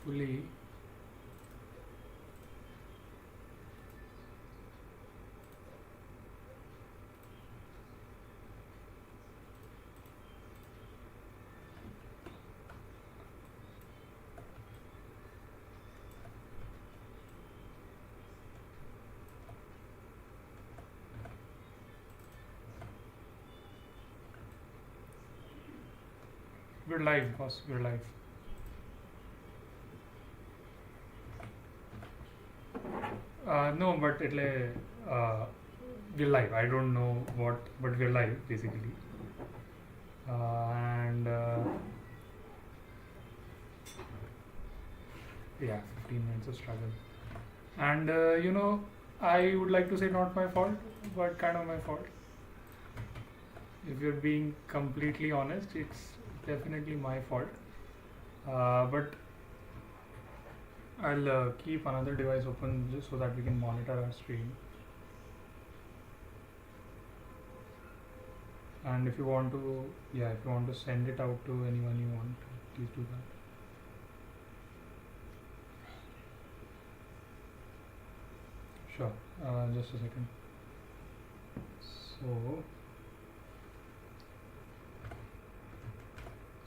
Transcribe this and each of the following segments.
hopefully. We're live, boss. We're live. No, but we're live. I don't know what, but we're live basically. And yeah, 15 minutes of struggle. And I would like to say not my fault, but kind of my fault. If you're being completely honest, it's definitely my fault. But I'll keep another device open just so that we can monitor our stream. And if you want to, send it out to anyone you want, please do that. Sure. Just a second.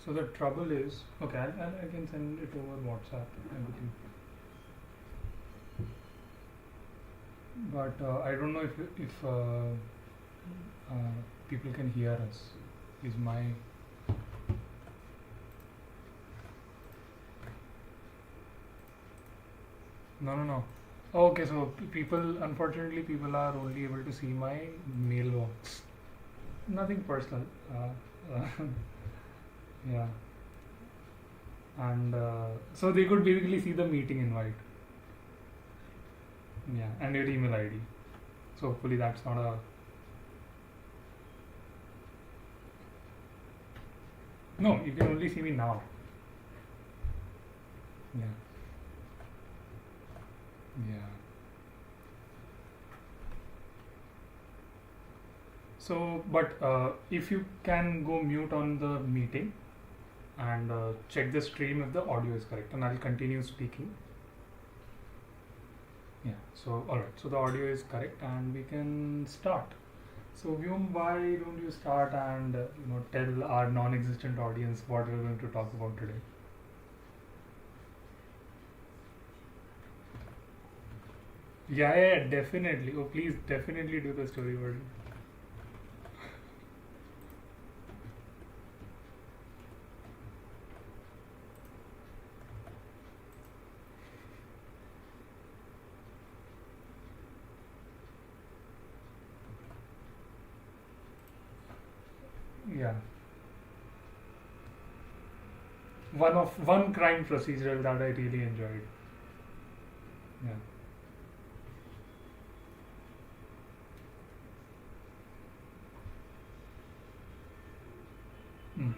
So the trouble is, okay, I can send it over WhatsApp, everything. But I don't know if people can hear us. Is my no. Okay, so unfortunately, people are only able to see my mailbox. Nothing personal. Yeah. And so they could basically see the meeting invite. Yeah, and your email ID. So hopefully that's not a. No, you can only see me now. Yeah. Yeah. So, but if you can go mute on the meeting and check the stream if the audio is correct, and I'll continue speaking. Yeah. So, all right. So the audio is correct, and we can start. So, Vyom, why don't you start and tell our non-existent audience what we're going to talk about today? Yeah, definitely. Oh, please, definitely do the story version. Yeah. One crime procedural that I really enjoyed. Yeah. Mm.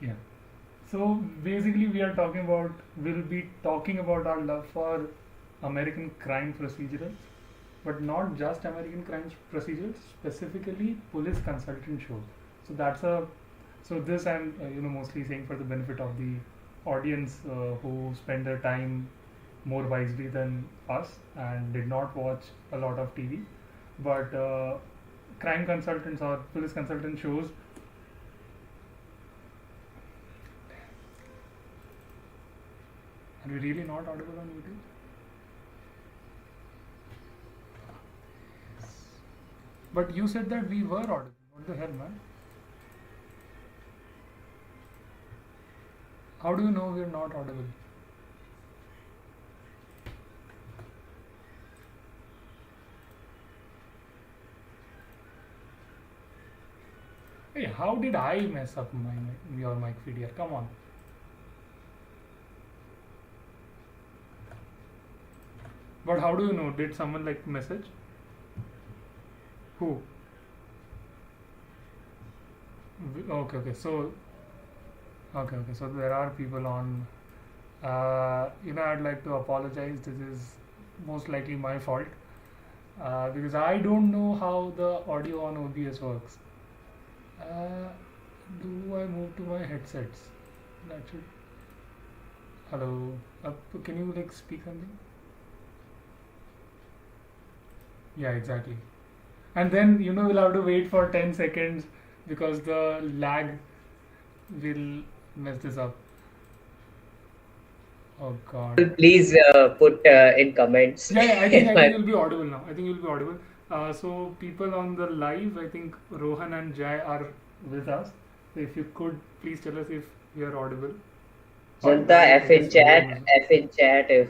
Yeah. So basically, we'll be talking about our love for American crime procedurals, but not just American crime procedurals, specifically police consultant shows. So this I'm mostly saying for the benefit of the audience who spend their time more wisely than us and did not watch a lot of TV, but crime consultants or police consultant shows. Are we really not audible on YouTube? But you said that we were audible. What the hell, man? How do you know we're not audible? Hey, how did I mess up your mic feed here? Come on. But how do you know? Did someone like message? Who? Okay, okay. So, okay, okay. So there are people on. I'd like to apologize. This is most likely my fault because I don't know how the audio on OBS works. Do I move to my headsets? That should. Hello. Can you like speak something? Yeah, exactly. And then we'll have to wait for 10 seconds because the lag will mess this up. Oh God. Please put in comments. Yeah, I think you'll be audible now. I think you'll be audible. So people on the live, I think Rohan and Jai are with us. So if you could please tell us if we are audible. Janta, I guess Vyom is. F in chat if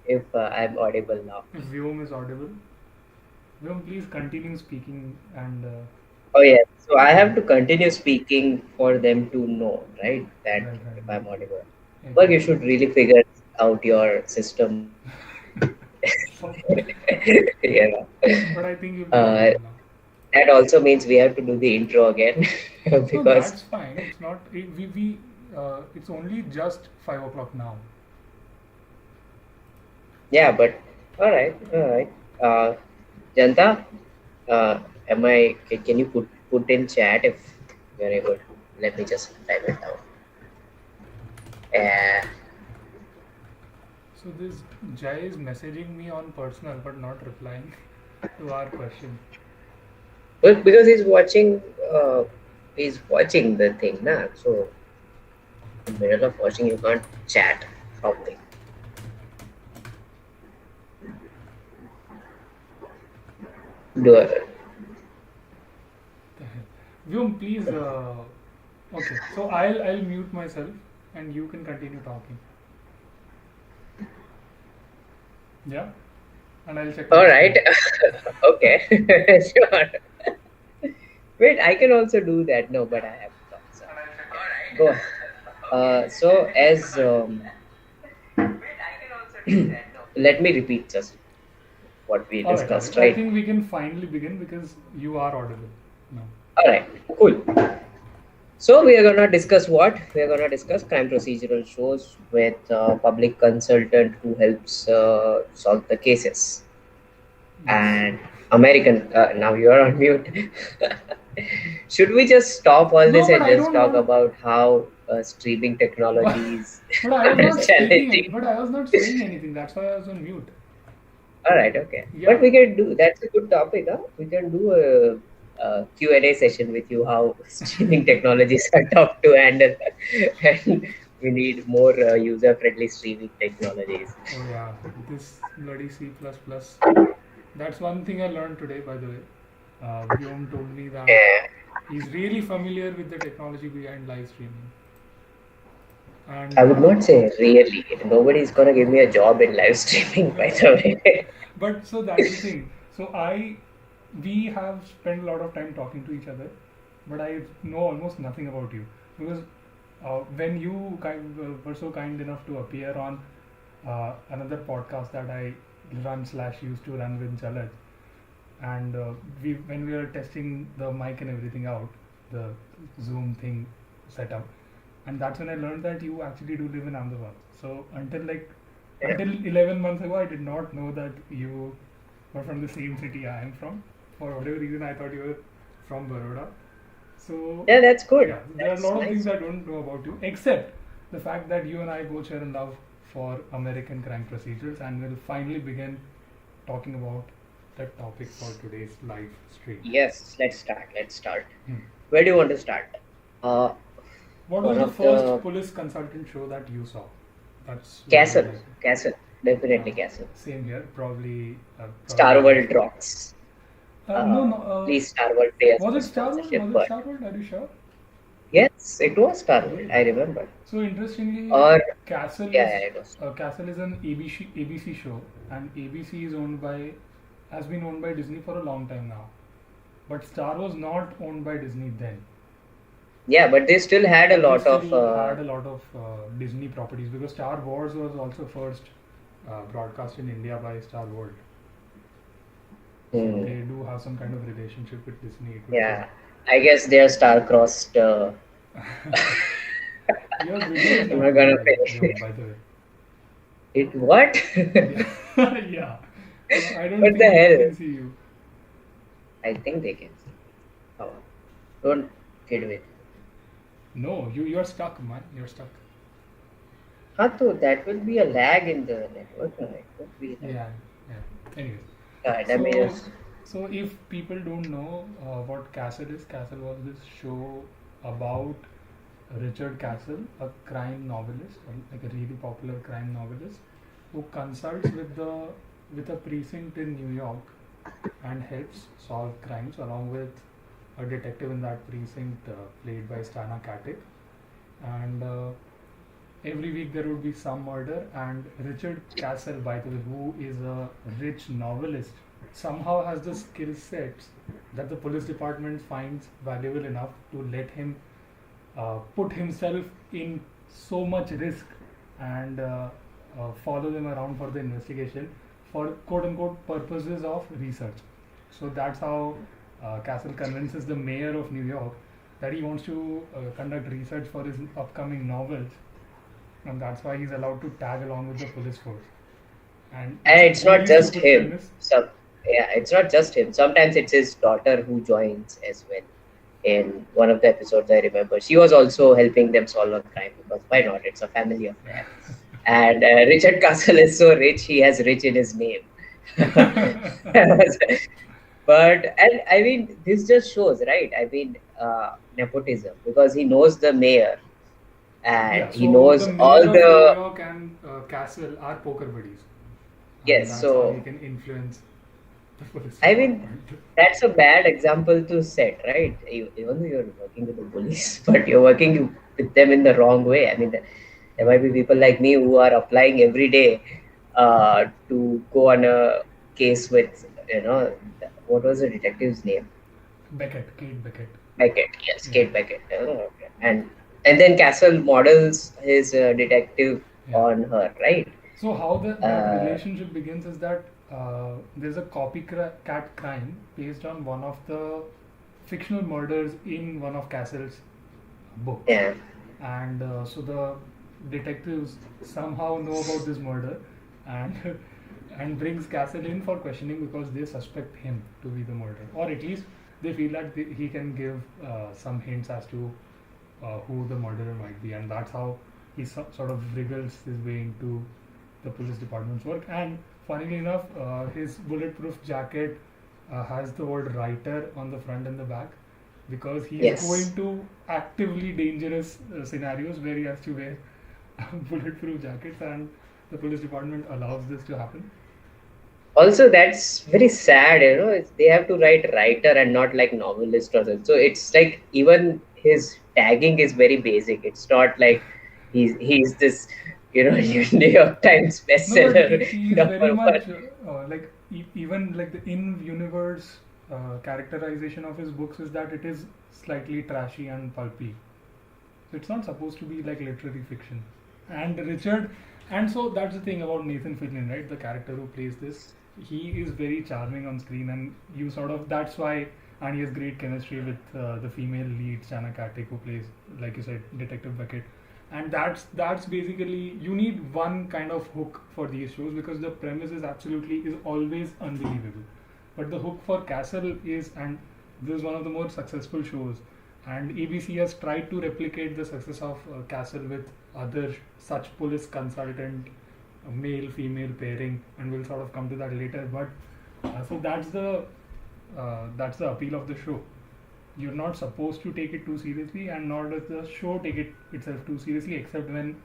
if I'm audible now. If Vyom is audible, Vyom, please continue speaking and Oh yeah, so I have to continue speaking for them to know, right? That right, if I'm right, audible. But you exactly. should really figure out your system. So, Yeah. but I think you'll be Uh, audible now. that also means we have to do the intro again No, because that's fine. It's not. It's only just 5 o'clock now. yeah, but all right. Janta, uh, can you put in chat if you're able? Let me just type it down. Uh, So this Jai is messaging me on personal, but not replying to our question. but because he's watching the thing, na. So in the middle of watching, you can't chat properly. Do it. The hell. Vyom, please. Okay, so I'll mute myself, and you can continue talking. Yeah, and I'll check my All right. screen. Okay. Sure. Wait, I can also do that. No, but I have to talk. So go ahead. So as let me repeat just what we All right, all right. discussed, I right? think we can finally begin because you are audible now. All right, cool. So we are gonna discuss what? We are gonna discuss crime procedural shows with a public consultant who helps solve the cases. Yes. And American. Now you are on mute. Should we just stop all this No, but and I just don't talk want about how streaming to. technologies But I was are not speaking. challenging? But I was not saying anything. That's why I was on mute. All right, okay. But Yeah. we can do that's a good topic, huh? We can do a Q&A session with you how streaming technologies are tough to handle, and we need more user-friendly streaming technologies. Oh yeah. This bloody C++. That's one thing I learned today, by the way. Vyom told me that Yeah. he's really familiar with the technology behind live streaming. I And would not say really. Nobody's gonna give me a job in live streaming, by the way. but so that's the thing. So we have spent a lot of time talking to each other, but I know almost nothing about you because when you were so kind enough to appear on another podcast that I run slash used to run with Jalaj, and we when we were testing the mic and everything out, the Zoom thing setup, and that's when I learned that you actually do live in Ahmedabad. So Yeah. until 11 months ago, I did not know that you were from the same city I am from. For whatever reason, I thought you were from Baroda. So Yeah, that's good. yeah, there are a That's lot of things nice. I don't know about you, except the fact that you and I both share a love for American crime procedures, and we'll finally begin talking about that topic for today's live stream. Yes, let's start. Let's start. Hmm. Where do you want to start? Uh, What was one the of first the police consultant show that you saw? That's what I would Castle. like. Castle. Uh, Definitely Castle. Same here, probably Star Castle. World rocks. No, Uh, no. Please Star World pay us Was for it Star World? sponsorship. Was it But Star World? Are you sure? yes, it was Star World. Okay. I remember. So interestingly, Or Castle yeah, is yeah, it was. Castle is an ABC show, and ABC is owned by has been owned by Disney for a long time now. But Star was not owned by Disney then. Yeah, but they still had a But they lot of still had a lot of Disney properties because Star Wars was also first broadcast in India by Star World. So hmm, they do have some kind of relationship with Disney, it would yeah. I guess they're star-crossed. seem. Your video is I'm not not gonna visible, finish Vyom, by the way. it. What? Yeah. Yeah. I don't What the think people hell? can see you. I think they can see. Oh, don't kid with. No, you're stuck, man. You're stuck. So that will be a lag in the network. No, it won't be like. Yeah, yeah. Anyways, I mean, so so if people don't know what Castle is, Castle was this show about Richard Castle, a crime novelist, like a really popular crime novelist, who consults with a precinct in New York and helps solve crimes along with a detective in that precinct played by Stana Katic. And every week there would be some murder, and Richard Castle, by the way, who is a rich novelist, somehow has the skill sets that the police department finds valuable enough to let him put himself in so much risk and follow them around for the investigation for quote unquote purposes of research. So that's how Castle convinces the mayor of New York that he wants to conduct research for his upcoming novels, and that's why he's allowed to tag along with the police force. And and it's a it's not really just stupid him. premise. Yeah, it's not just him. Sometimes it's his daughter who joins as well. In one of the episodes, I remember she was also helping them solve a crime because why not? It's a family affair. And Richard Castle is so rich; he has rich in his name. But and I mean, this just shows, right? I mean, nepotism because he knows the mayor and Yeah, he so the knows all mayor of New the York and Castle are poker buddies, and yes. that's how he So can influence the police I mean, department. that's a bad example to set, right? Even though you're working with the police, but you're working with them in the wrong way. I mean, there might be people like me who are applying every day to go on a case with, what was the detective's name? Beckett, Kate Beckett. Beckett. Yes, Yeah, Kate Beckett. Okay. And then Castle models his detective yeah. on her, right? So how that Uh, relationship begins is that there's a copycat crime based on one of the fictional murders in one of Castle's books, yeah. and so the detectives somehow know about this murder, and and brings Castle in for questioning because they suspect him to be the murderer, or at least they feel that he can give some hints as to who the murderer might be, and that's how he sort of wriggles his way into the police department's work. And funnily enough, his bulletproof jacket has the word writer on the front and the back because he is Yes. going to actively dangerous scenarios where he has to wear bulletproof jackets, and the police department allows this to happen. Also, that's very sad, they have to write writer and not like novelist or something. So it's like even his tagging is very basic. It's not like he's this, New York Times No, but bestseller he is very number one. much like even like the in-universe characterization of his books is that it is slightly trashy and pulpy. So it's not supposed to be like literary fiction. And Richard, and so that's the thing about Nathan Fillion, right? The character who plays this, he is very charming on screen, and you sort of that's why, and he has great chemistry with the female lead, Stana Katic, who plays, like you said, Detective Beckett. And that's basically you need one kind of hook for these shows because the premise is always unbelievable. But the hook for Castle is, and this is one of the more successful shows, and ABC has tried to replicate the success of Castle with other such police consultant male female pairing, and we'll sort of come to that later. But so that's the appeal of the show. You're not supposed to take it too seriously, and nor does the show take it itself too seriously, except when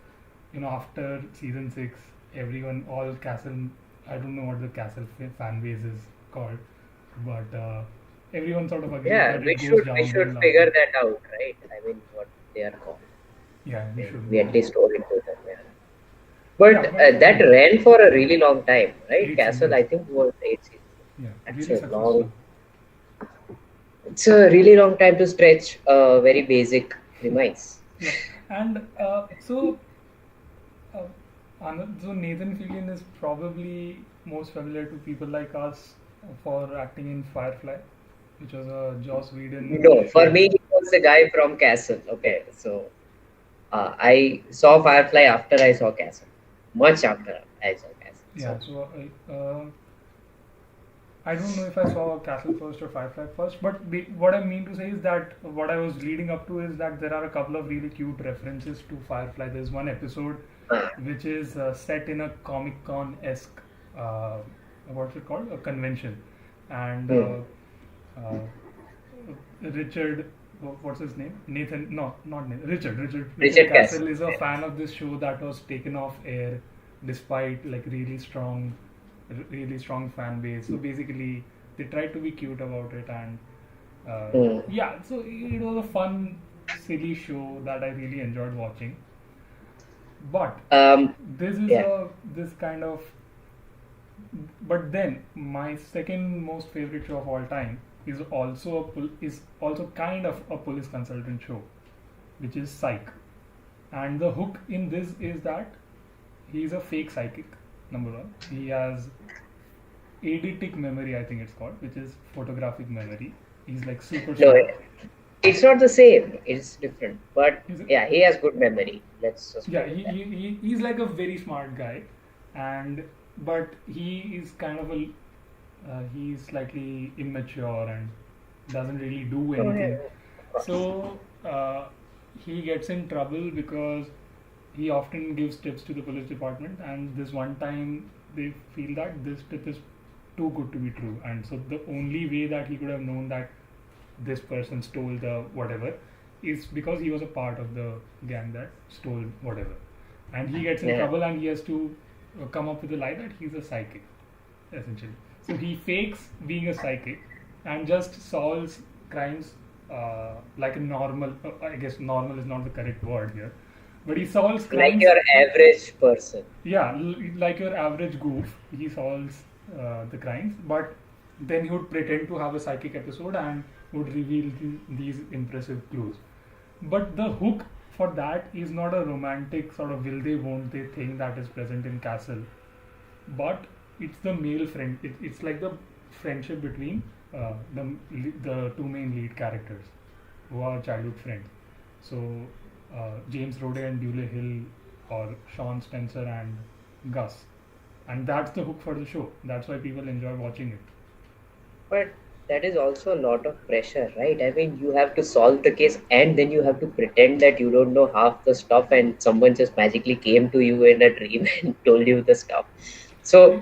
after season 6 everyone, all Castle, I don't know what the Castle fan base is called, but everyone sort of agrees Yeah, that we it goes should downhill figure after. that out, right? I mean, what they are called. Yeah, we I mean, should. we at least owe it to them. Yeah. But Yeah, but that ran for a really long time, right? eight Castle, seasons. I think, was 8 seasons. Yeah, That's really a long. successful. It's a really long time to stretch a very basic premise. Yeah, and uh, so Nathan Fillion is probably most familiar to people like us for acting in Firefly, which was a Joss Whedon No, for show. me, he was the guy from Castle. Okay, so I saw Firefly after I saw Castle. Much after I saw Castle. Yeah, So, so I don't know if I saw Castle first or Firefly first, but what I mean to say is that what I was leading up to is that there are a couple of really cute references to Firefly. There's one episode uh, which is set in a Comic Con esque, uh, what's it called? A convention. And hmm. uh, Richard, what's his name? Nathan, no, not Nathan, Richard. Richard Richard Castle. Castle is a fan of this show that was taken off air despite like really strong fan base. So basically, they tried to be cute about it, and Hmm. yeah, so it was a fun, silly show that I really enjoyed watching. But Um, this is yeah. a this kind of but then my second most favorite show of all time is also kind of a police consultant show, which is Psych. And the hook in this is that he's a fake psychic. Number one, he has eidetic memory, I think it's called, which is photographic memory. He's like super No, smart. it's not the same. It's different. But He's a, yeah, he has good memory. Let's just yeah, put it that. he's like a very smart guy, and but he is kind of a he's slightly immature and doesn't really do Oh, yeah, anything. of course. So he gets in trouble because he often gives tips to the police department, and this one time they feel that this tip is too good to be true, and so the only way that he could have known that this person stole the whatever is because he was a part of the gang that stole whatever, and he gets in Yeah. trouble and he has to come up with a lie that he's a psychic essentially. So he fakes being a psychic and just solves crimes like a normal. I guess normal is not the correct word here, but he solves Like crimes. your average person. Yeah, like your average goof, he solves the crimes, but then he would pretend to have a psychic episode and would reveal these impressive clues. But the hook for that is not a romantic sort of will they won't they thing that is present in Castle, but it's the male friend. It's like the friendship between the two main lead characters who are childhood friends. So James Rode and Dule Hill, or Sean Spencer and Gus, and that's the hook for the show. That's why people enjoy watching it. But that is also a lot of pressure, right? I mean, you have to solve the case and then you have to pretend that you don't know half the stuff and someone just magically came to you in a dream and told you the stuff. So,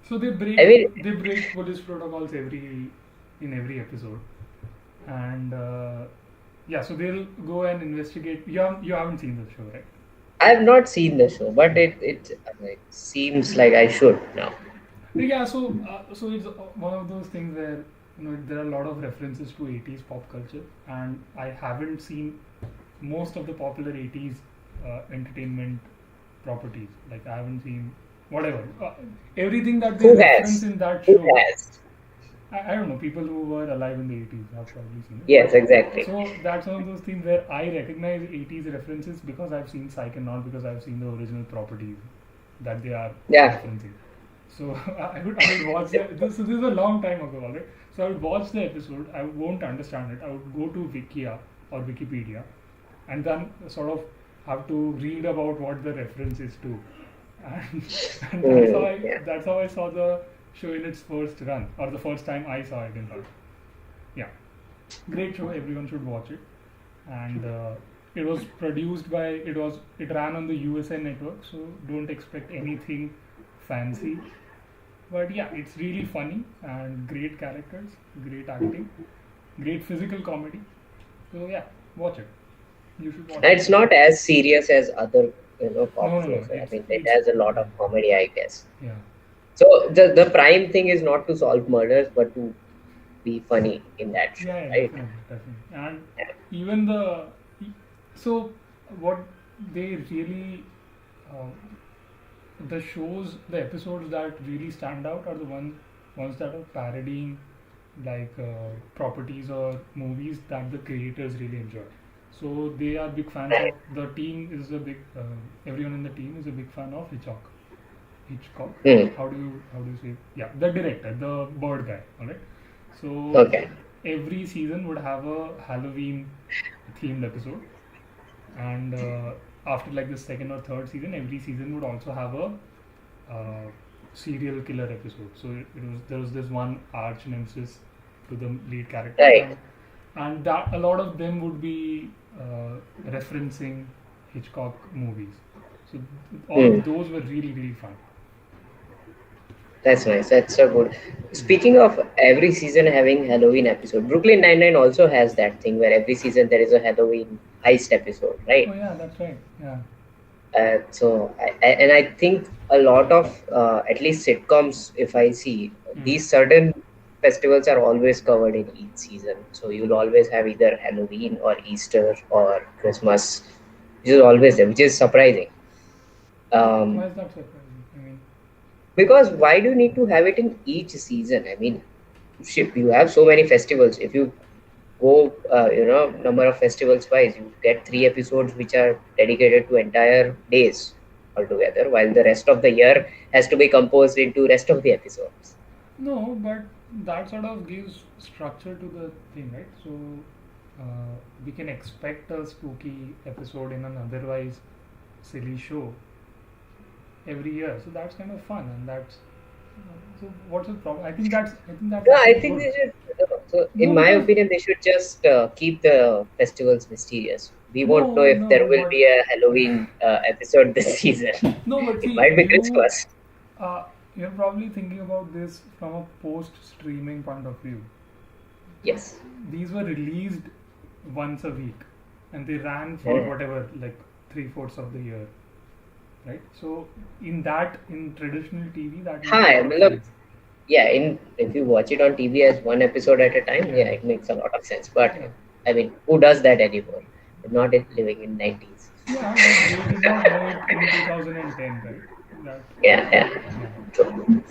So I mean, they break police protocols in every episode, and yeah, so they'll go and investigate. You haven't seen the show, right? I have not seen the show, but it seems like I should now. Yeah, so it's one of those things where there are a lot of references to 80s pop culture, and I haven't seen most of the popular 80s entertainment properties. Like I haven't seen whatever everything that they Who reference has? in that Who show. has? I don't know, people who were alive in the 80s have probably seen it. Yes, exactly. So that's one of those things where I recognize 80s references because I've seen Psych and not because I've seen the original properties that they are Yeah. referencing. So I would watch this is a long time ago, alright? So I would watch the episode, I won't understand it. I would go to Wikia or Wikipedia and then sort of have to read about what the reference is to. And, and Yeah. that's how I saw the show in its first run, or the first time I saw it in fact. Yeah, great show. Everyone should watch it. And it was produced by it ran on the USA Network, so don't expect anything fancy. But yeah, it's really funny and great characters, great acting, great physical comedy. So yeah, watch it. You should watch And it. it's not as serious as other, No, pop no, no. shows. I mean, it It's has a lot of comedy, I guess. yeah. So the prime thing is not to solve murders, but to be funny in that show, Yeah, yeah, right? definitely. And Yeah. even so what they really, uh, the episodes that really stand out are the ones that are parodying properties or movies that the creators really enjoy. So they are big fans Right. of the team is a big everyone in the team is a big fan of Hitchcock. Hmm. How do you say? Yeah, the director, the bird guy. All right. So Okay. every season would have a Halloween themed episode, and after like the second or third season, every season would also have a uh, serial killer episode. So there was this one arch nemesis to the lead character, Right. and that a lot of them would be referencing Hitchcock movies. So all Hmm. of those were really fun. That's nice. That's so good. Speaking of every season having Halloween episode, Brooklyn Nine-Nine also has that thing where every season there is a Halloween heist episode, Oh right? yeah, that's right. Yeah. And I think a lot of at least sitcoms, if I see Hmm. these certain festivals are always covered in each season. So you'll always have either Halloween or Easter or Christmas, which is always there, which is surprising. Why Um, is that surprising? I mean, because why do you need to have it in each season? I mean, shit, you have so many festivals. If you go, number of festivals wise, you get 3 episodes which are dedicated to entire days altogether, while the rest of the year has to be composed into rest of the episodes. no, but that sort of gives structure to the thing, right? So we can expect a spooky episode in an otherwise silly show every year. So that's kind of fun, and that's so. What's the problem? I think that's Yeah, I actually think good. they should. So, in No, my because opinion, they should just keep the festivals mysterious. We won't know no, if there no, will but be a Halloween episode this season. no, but It see, might be Christmas. uh, you're probably thinking about this from a post-streaming point of view. Yes. These were released once a week, and they ran for Hmm. whatever, like three-fourths of the year, right? So in traditional TV, that makes a Hi, lot of Malab. sense. Yeah, in if you watch it on TV as one episode at a time, Yeah, yeah, it makes a lot of sense. But yeah, I mean, who does that anymore? We're not living in 90s. yeah. But they did not know it in 2010, right? That Yeah, yeah. yeah. True.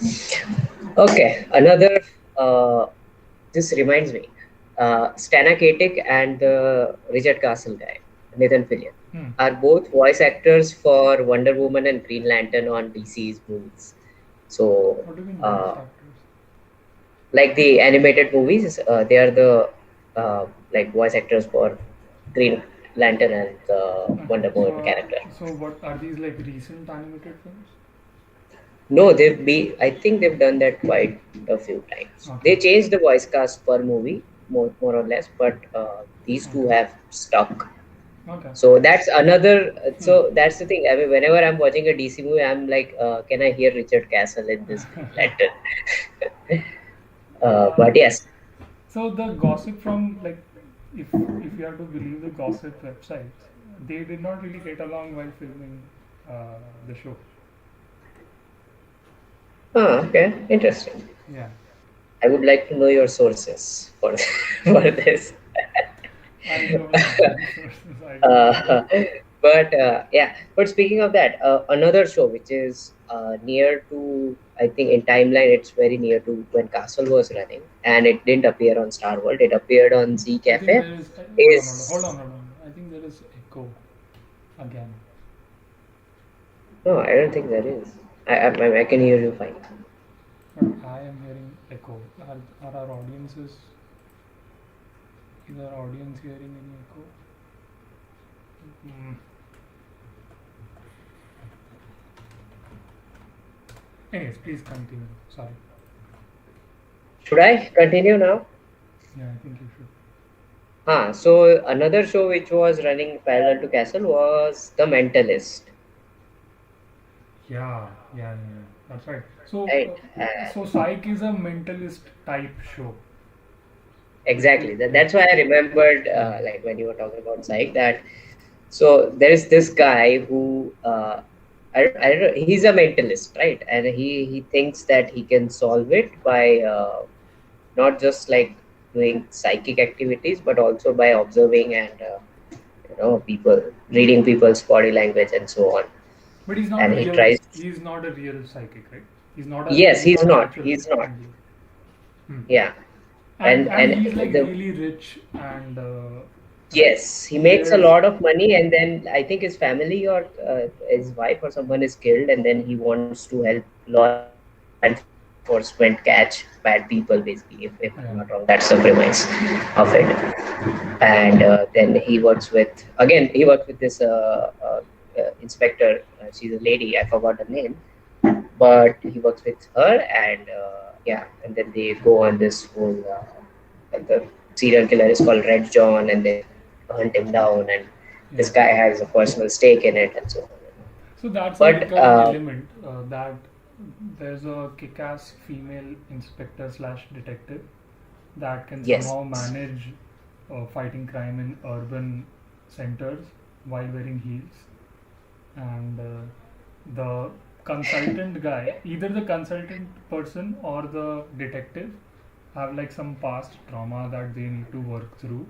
Okay, another. Uh, this reminds me. Stana Katic and the Richard Castle guy, Nathan Fillion, Hmm. are both voice actors for Wonder Woman and Green Lantern on DC's movies. So, What do you mean voice uh, actors? like the animated movies, they are the like voice actors for Green Lantern and the Okay, Wonder Woman character. so what are these like recent animated films? No, they've be. I think they've done that quite a few times. Okay, They changed the voice cast per movie, more or less, but these two okay, have stuck. okay. So that's another. Hmm. So that's the thing. I mean, whenever I'm watching a DC movie, I'm like, can I hear Richard Castle in this Green Lantern? uh, But yes. so the gossip from like, if you have to believe the gossip websites, they did not really get along while filming the show. Okay, interesting. Yeah, I would like to know your sources for for this. I don't have any sources. I don't know. uh, but speaking of that, another show which is near to, I think in timeline it's very near to when Castle was running, and it didn't appear on Star World. It appeared on Z I think Cafe. there is. Is Hold on. I think there is echo again. no, I don't think there is. I can hear you fine. But I am hearing echo. Are our audiences? Is our audience hearing any echo? Mm. Anyways, please continue. Sorry. Should I continue now? Yeah, I think you should. So another show which was running parallel to Castle was The Mentalist. Yeah. That's right. So, Right. Psych is a mentalist type show. If you, Exactly. yeah, That's why I remembered, yeah. like when you were talking about psych, that so there is this guy who, I don't know, he's a mentalist, right? And he thinks that he can solve it by not just like doing psychic activities, but also by observing and people, reading people's body language and so on. But he's not a And he real. tries. He's not a real psychic, right? Yes, He's he's not an not. actual. He's not. Hmm. Yeah. And he's like The really rich and like yes, he he makes a is. lot of money, and then I think his family or his wife or someone is killed, and then he wants to help law enforcement catch bad people, basically. If I'm not wrong, that's the Yeah, premise of it. And then he works with this inspector. She's a lady. I forgot her name, but he works with her, and yeah, and then they go on this whole. The serial killer is called Red John, and they hunt him down, and this yeah. guy has a personal stake in it, and so on. So that's a But recurring element that there's a kick-ass female inspector slash detective that can yes, somehow manage fighting crime in urban centers while wearing heels, and the consultant guy, either the consultant person or the detective, have like some past trauma that they need to work through,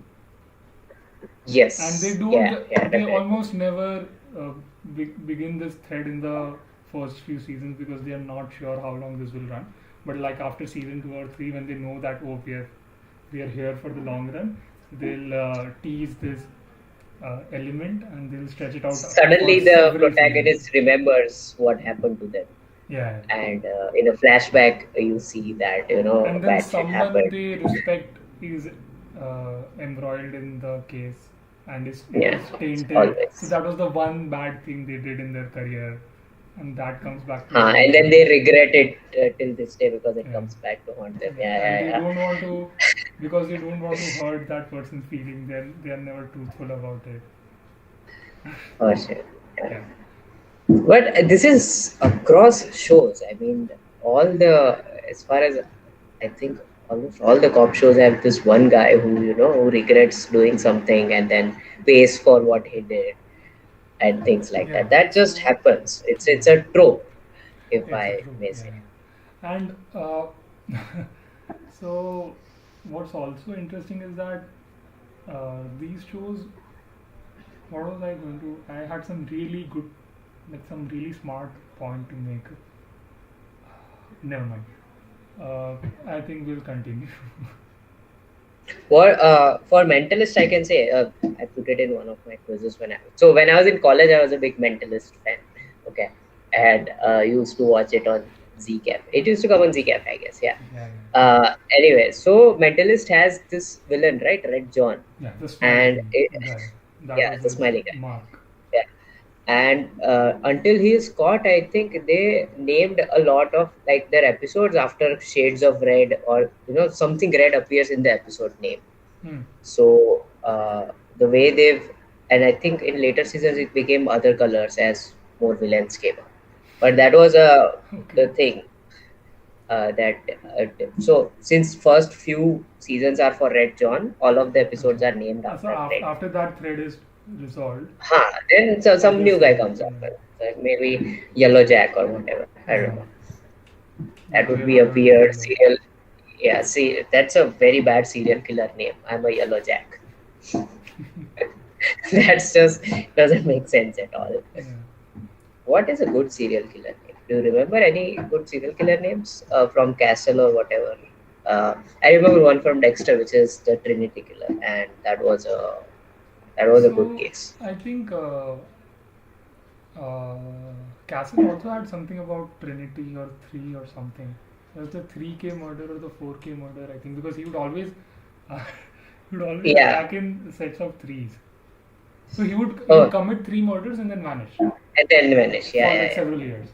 and they yes, don't. yeah, They definitely. almost never uh, begin this thread in the first few seasons because they are not sure how long this will run. But like after season 2 or 3, when they know that oh we are here for the long run, they'll tease this element and they'll stretch it out for Suddenly, the several seasons. protagonist remembers what happened to them, Yeah, and in a flashback, you see that and then bad shit someone happened. they respect is embroiled in the case, and it Yeah, is tainted. So always. that was the one bad thing they did in their career, and that comes back to haunt And then them. they regret it till this day because it Yeah, comes back to haunt them. yeah, and they Yeah. don't want to, because they don't want to hurt that person's feeling. They are never truthful about it. For sure. Yeah. Yeah, But this is across shows. I mean, all the as far as I think, almost all the cop shows have this one guy who regrets doing something and then pays for what he did and things like yeah. that. That just So happens. It's yeah, a trope, if it's a I trope. may say. Yeah, and so what's also interesting is that these shows, what was I going to? I had some really good, like some really smart point to make. Never mind. I think we'll continue. For mentalist, I can say I put it in one of my quizzes when I was in college, I was a big mentalist fan. Okay, and used to watch it on Zcaf. It used to come on Zcaf, I guess. Yeah. Yeah, yeah, Anyway, so mentalist has this villain, right? Red John, yeah. The and smiley guy. That yeah, was the his smiley guy. mark. Yeah, and until he is caught, I think they named a lot of like their episodes after shades of red, or something red appears in the episode name. Hmm. So the way and I think in later seasons it became other colors as more villains came up. But that was Okay. the thing that so since first few seasons are for Red John, all of the Okay. episodes are named So after Red. after that thread is resolved, Then so some other new guy seasons. comes up, like maybe Yellow Jack or whatever. I Yeah. don't Yeah. know. That Go would be yellow, a go weird yellow. serial. Yeah, see, that's a very bad serial killer name. I'm a Yellow Jack. That's just doesn't make sense at all. Yeah. What is a good serial killer name? Do you remember any good serial killer names from Castle or whatever? I remember one from Dexter, which is the Trinity Killer, and that was a good So case. I think uh, Castle also had something about Trinity or three or something. It was the 3K murder or the 4K murder, I think, because he would always uh, he would always Yeah. attack in sets of threes. So he would Oh, commit 3 murders and then vanish and then vanish. Yeah, for yeah, like yeah. several years.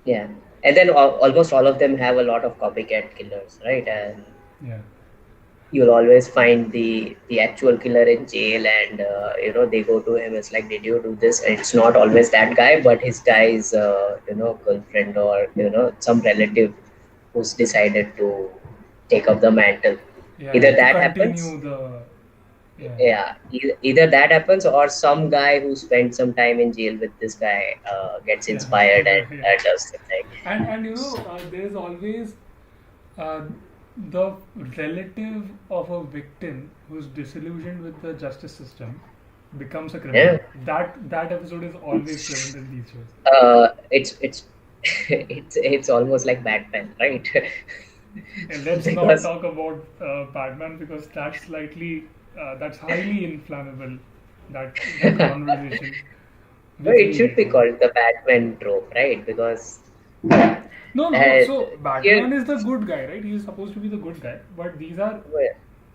Yeah. And then almost all of them have a lot of copycat killers, right? And Yeah, you'll always find the actual killer in jail, and they go to him. It's like, did you do this? And it's not always that guy, but his guy's girlfriend, or some relative who's decided to take up the mantle. yeah, Either yeah. To that happens, continue the yeah, yeah, either that happens, or some guy who spent some time in jail with this guy gets yeah, inspired and yeah. does the thing. And there's always uh, the relative of a victim who's disillusioned with the justice system becomes a criminal. Yeah. That episode is always present in these shows. It's it's almost like Batman, right? And let's not because talk about Batman because that's highly inflammable. That conversation with it me should be later. called the Batman trope, right? Because No, no, no. uh, So here Batman is the good guy, right? He's supposed to be the good guy, but these are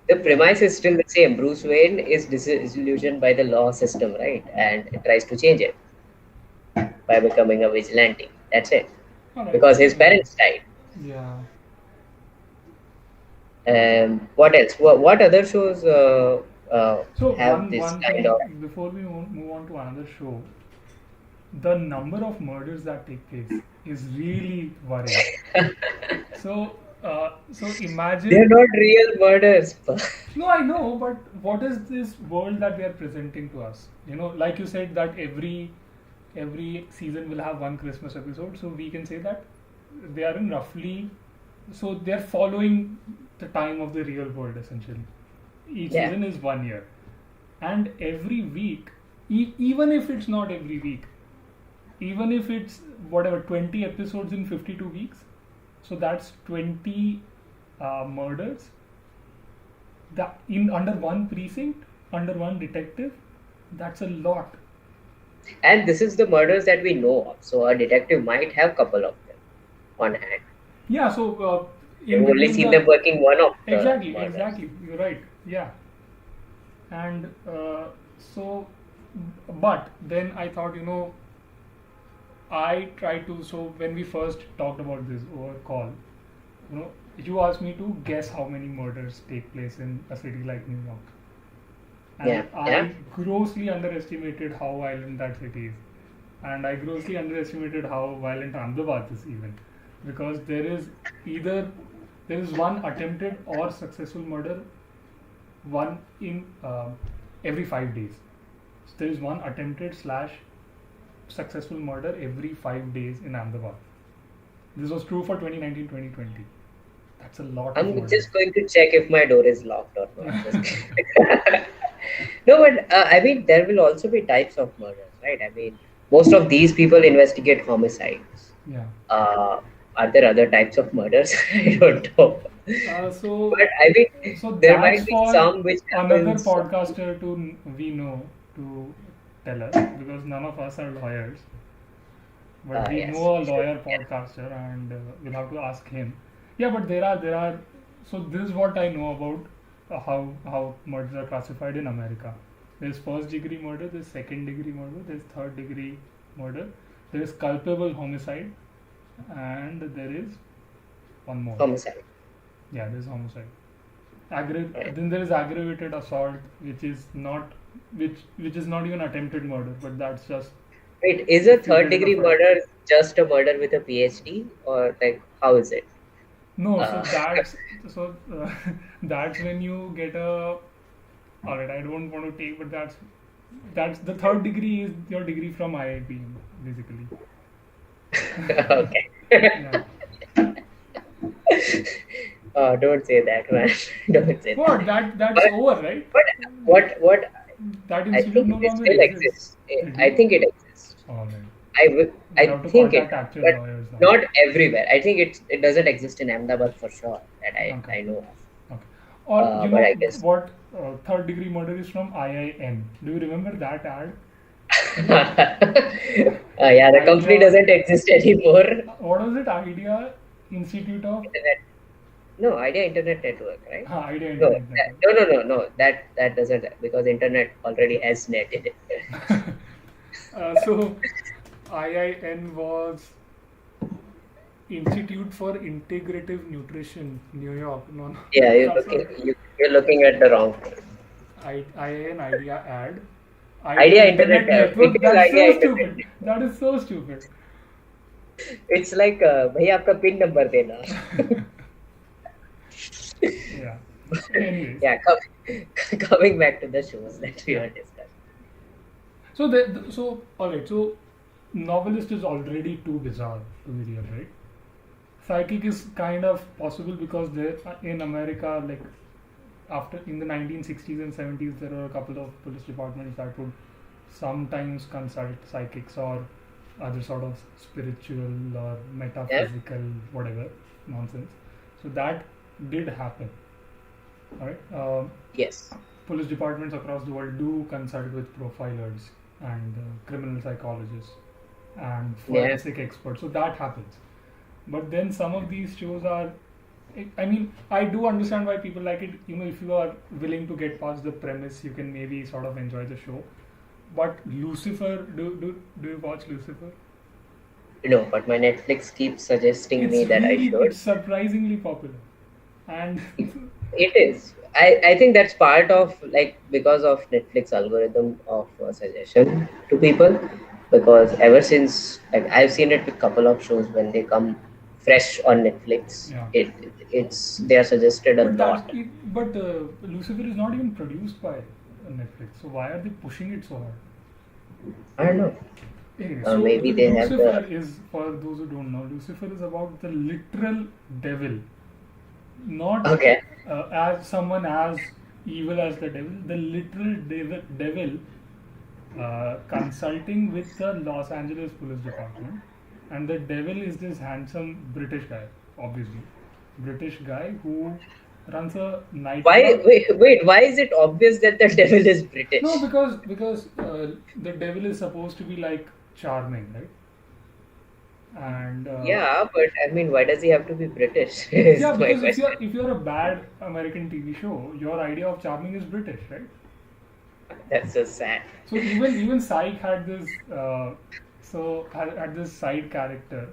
the yeah, premise is still the same. Bruce Wayne is disillusioned by the law system, right? And tries to change it by becoming a vigilante. That's it. all right, Because his yeah, parents died. yeah. What else? What other shows So have this one kind thing of? before we move on to another show, the number of murders that take place is really worrying. So They're imagine. not real murders. No, I know, but what is this world that they are presenting to us? Like you said that every season will have one Christmas episode, so we can say that they are in roughly, so they're following the time of the real world essentially. Each Yeah, season is 1 year, and every week, even if it's not every week, even if it's whatever 20 episodes in 52 weeks, so that's 20 murders that in under one precinct, under one detective. That's a lot. and this is the murders that we know of. So a detective might have couple of them on hand. Yeah, so in You've only between seen the them working one of the murders. exactly, you're right. Yeah, and so, but then I thought, I tried to. So when we first talked about this over call, you know, you asked me to guess how many murders take place in a city like New York, and Yeah, yeah. I grossly underestimated how violent that city is, and I grossly underestimated how violent Ahmedabad is even, because either there is one attempted or successful murder, one in every 5 days. So there is one attempted slash successful murder every 5 days in Ahmedabad. This was true for 2019-2020. That's a lot of I'm murders. just going to check if my door is locked or not. Just no, but I mean, there will also be types of murders, right? I mean, most of these people investigate homicides. Yeah. Uh, are there other types of murders? I don't know. So But I mean, so there that's might be for some which another happens. podcaster to we know to tell us, because none of us are lawyers, but we Yes, know a we should. lawyer Yeah. podcaster, and we'll have to ask him. Yeah, but there are. So this is what I know about how murders are classified in America. There's first degree murder, there's second degree murder, there's third degree murder, there is culpable homicide, and there is one more. Homicide. Yeah, there's homicide. Right. Then there is aggravated assault, which is not even attempted murder, but that's just Wait, is a if you third get degree enough of. murder just a murder with a PhD, or like how is it? No, so Uh, that's when you get a. All right, I don't want to take, but that's the third degree is your degree from IIT basically. okay. Yeah. Don't say that, man. Don't say that. What? That's But over, right? but what That I institute think no it longer still exists. exists. It I do? think it exists. All right. I We'll have to think it contact does, actual but lawyers now. not everywhere. I think it doesn't exist in Ahmedabad for sure that Okay. I know of. Okay. Or But I guess what third degree murder is from IIN. Do you remember that ad? yeah, the company Idea. doesn't exist anymore. What was it? Idea Institute of. Internet, no, Idea Internet Network, right? Idea No, Internet Network. no. That doesn't, because internet already has net in it. So IIN was Institute for Integrative Nutrition, New York. No, no, Yeah, that's not. you're looking at the wrong thing. IIN idea ad. Idea Idea Internet, Internet Network. it is That's Idea so Internet. stupid. That is so stupid. It's like भैया आपका pin number देना. Yeah. Anyways. Yeah, coming back to the shows that we Yeah. were discussing. So all right. So novelist is already too bizarre to be real, right? Psychic is kind of possible because there in America, like after in the 1960s and 70s, there were a couple of police departments that would sometimes consult psychics or other sort of spiritual or Yeah, metaphysical whatever nonsense. So that did happen. All right. Yes. Police departments across the world do consult with profilers and criminal psychologists and Yeah. forensic experts. So that happens. But then some of these shows are. I mean, I do understand why people like it. You know, if you are willing to get past the premise, you can maybe sort of enjoy the show. But Lucifer, do you watch Lucifer? No, but my Netflix keeps suggesting me that I It's should. surprisingly popular, and It, it is. I think that's part of, like, because of Netflix algorithm of suggestion to people. Because ever since, like, I've seen it with couple of shows when they come fresh on Netflix, yeah. it's they are suggested a But lot. Lucifer is not even produced by Netflix. So why are they pushing it so hard? I don't know. Anyway, so Maybe they have Lucifer the. is, for those who don't know, Lucifer is about the literal devil, not Okay. as someone as evil as the devil. The literal devil consulting with the Los Angeles Police Department, and the devil is this handsome British guy, obviously, British guy who runs a Why? nightclub. Wait. Why is it obvious that the devil is No, British? because the devil is supposed to be like charming, right? And Yeah, but I mean, why does he have to be British? yeah, Is my because question. if you're a bad American TV show, your idea of charming is British, right? That's so sad. So even Psych had this had this side character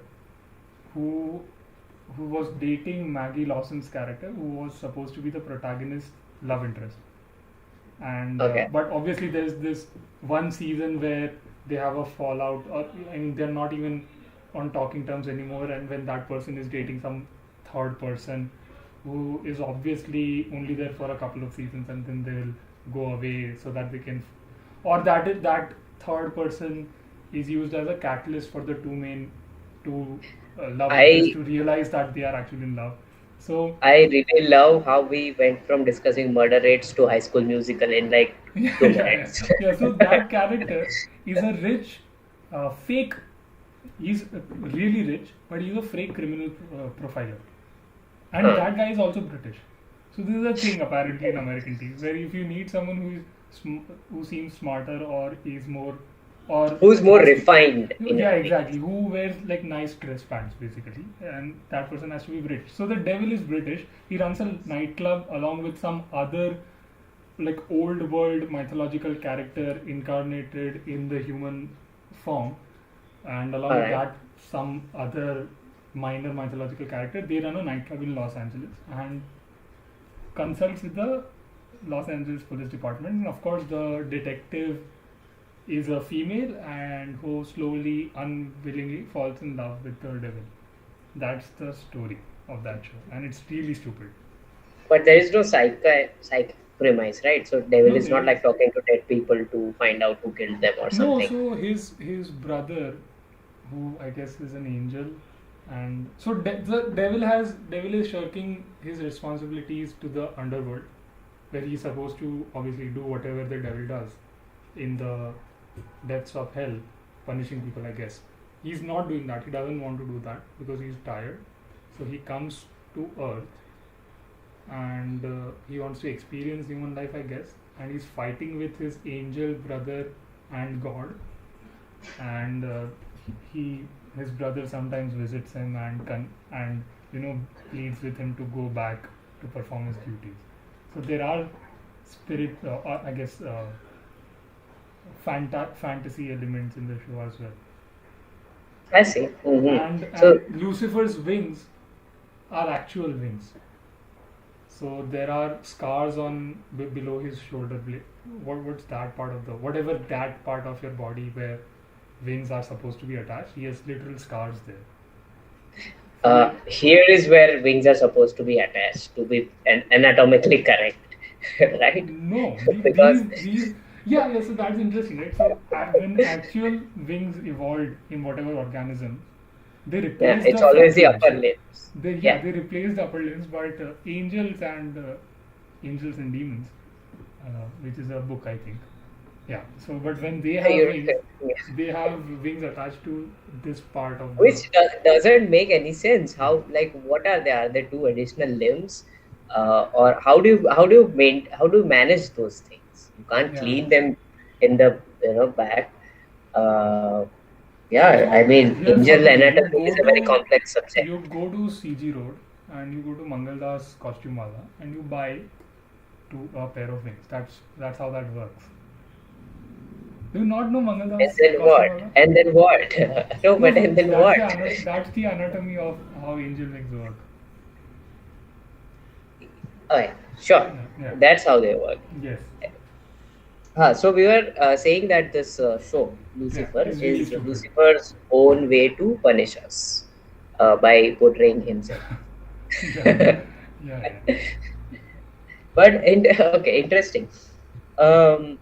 who was dating Maggie Lawson's character, who was supposed to be the protagonist's love interest. And Okay. but obviously there's this one season where they have a fallout, or I mean they're not even on talking terms anymore, and when that person is dating some third person who is obviously only there for a couple of seasons, and then they'll go away so that they can, or that third person is used as a catalyst for the two love interests I to realize that they are actually in love. So I really love how we went from discussing murder rates to High School Musical in like yeah, two yeah, yeah, minutes. yeah. So that character is a rich, fake. He's really rich, but he's a fake criminal profiler, and Huh. that guy is also British. So this is a thing apparently in American TV, where if you need someone who seems smarter or is more, or Who's more has, refined in yeah, a way? exactly, who wears like nice dress pants basically, and that person has to be British. So the devil is British. He runs a nightclub along with some other like old world mythological character incarnated in the human form, and along All with right. that some other minor mythological character. They run a nightclub in Los Angeles and consults with the Los Angeles Police Department, and of course the detective is a female and who slowly unwillingly falls in love with the devil. That's the story of that show, and it's really stupid. But there is no psych premise, right? So devil No, is there not is. like talking to dead people to find out who killed them or No, something. so his brother, who I guess is an angel, and so the devil is shirking his responsibilities to the underworld, where he's supposed to obviously do whatever the devil does in the depths of hell, punishing people. I guess he's not doing that. He doesn't want to do that because he's tired. So he comes to Earth, and he wants to experience human life, I guess. And he's fighting with his angel brother and God, and he his brother sometimes visits him and pleads with him to go back to perform his duties. So there are spirit, I guess, fantasy elements in the show as well. I see. So And Lucifer's wings are actual wings. So there are scars on below his shoulder blade. What's that part of the whatever that part of your body where wings are supposed to be attached? He has literal scars there. So here is where wings are supposed to be attached to be anatomically correct, right? no, Because these yeah. So that's interesting, right? So when actual wings evolved in whatever organism, they yeah, replaced it's the always front the limbs. upper limbs. Yeah. They replaced the upper limbs, but angels and demons, which is a book I think. Yeah. So, but when they Yeah. they have wings attached to this part of the. Which doesn't make any sense. How, like, what are they? Are there two additional limbs, or how do you manage those things? You can't Yeah. clean them in the back. Uh, yeah, I So mean, here's how angel to do. You anatomy is go a very to complex subject. you go to CG Road and you go to Mangaldas Costume Wala and you buy a pair of wings. That's how that works. Do you not know And Mangaldas then Costume what? Wala? And then what? No, No, but so and then what? that's the anatomy of how angel wings work. Oh, yeah, sure. Yeah, yeah. That's how they work. Yes. So we were saying that this show, Yeah, Lucifer, it's really is stupid. Lucifer's own way to punish us by portraying himself. Yeah, yeah, yeah. Okay, interesting. Um,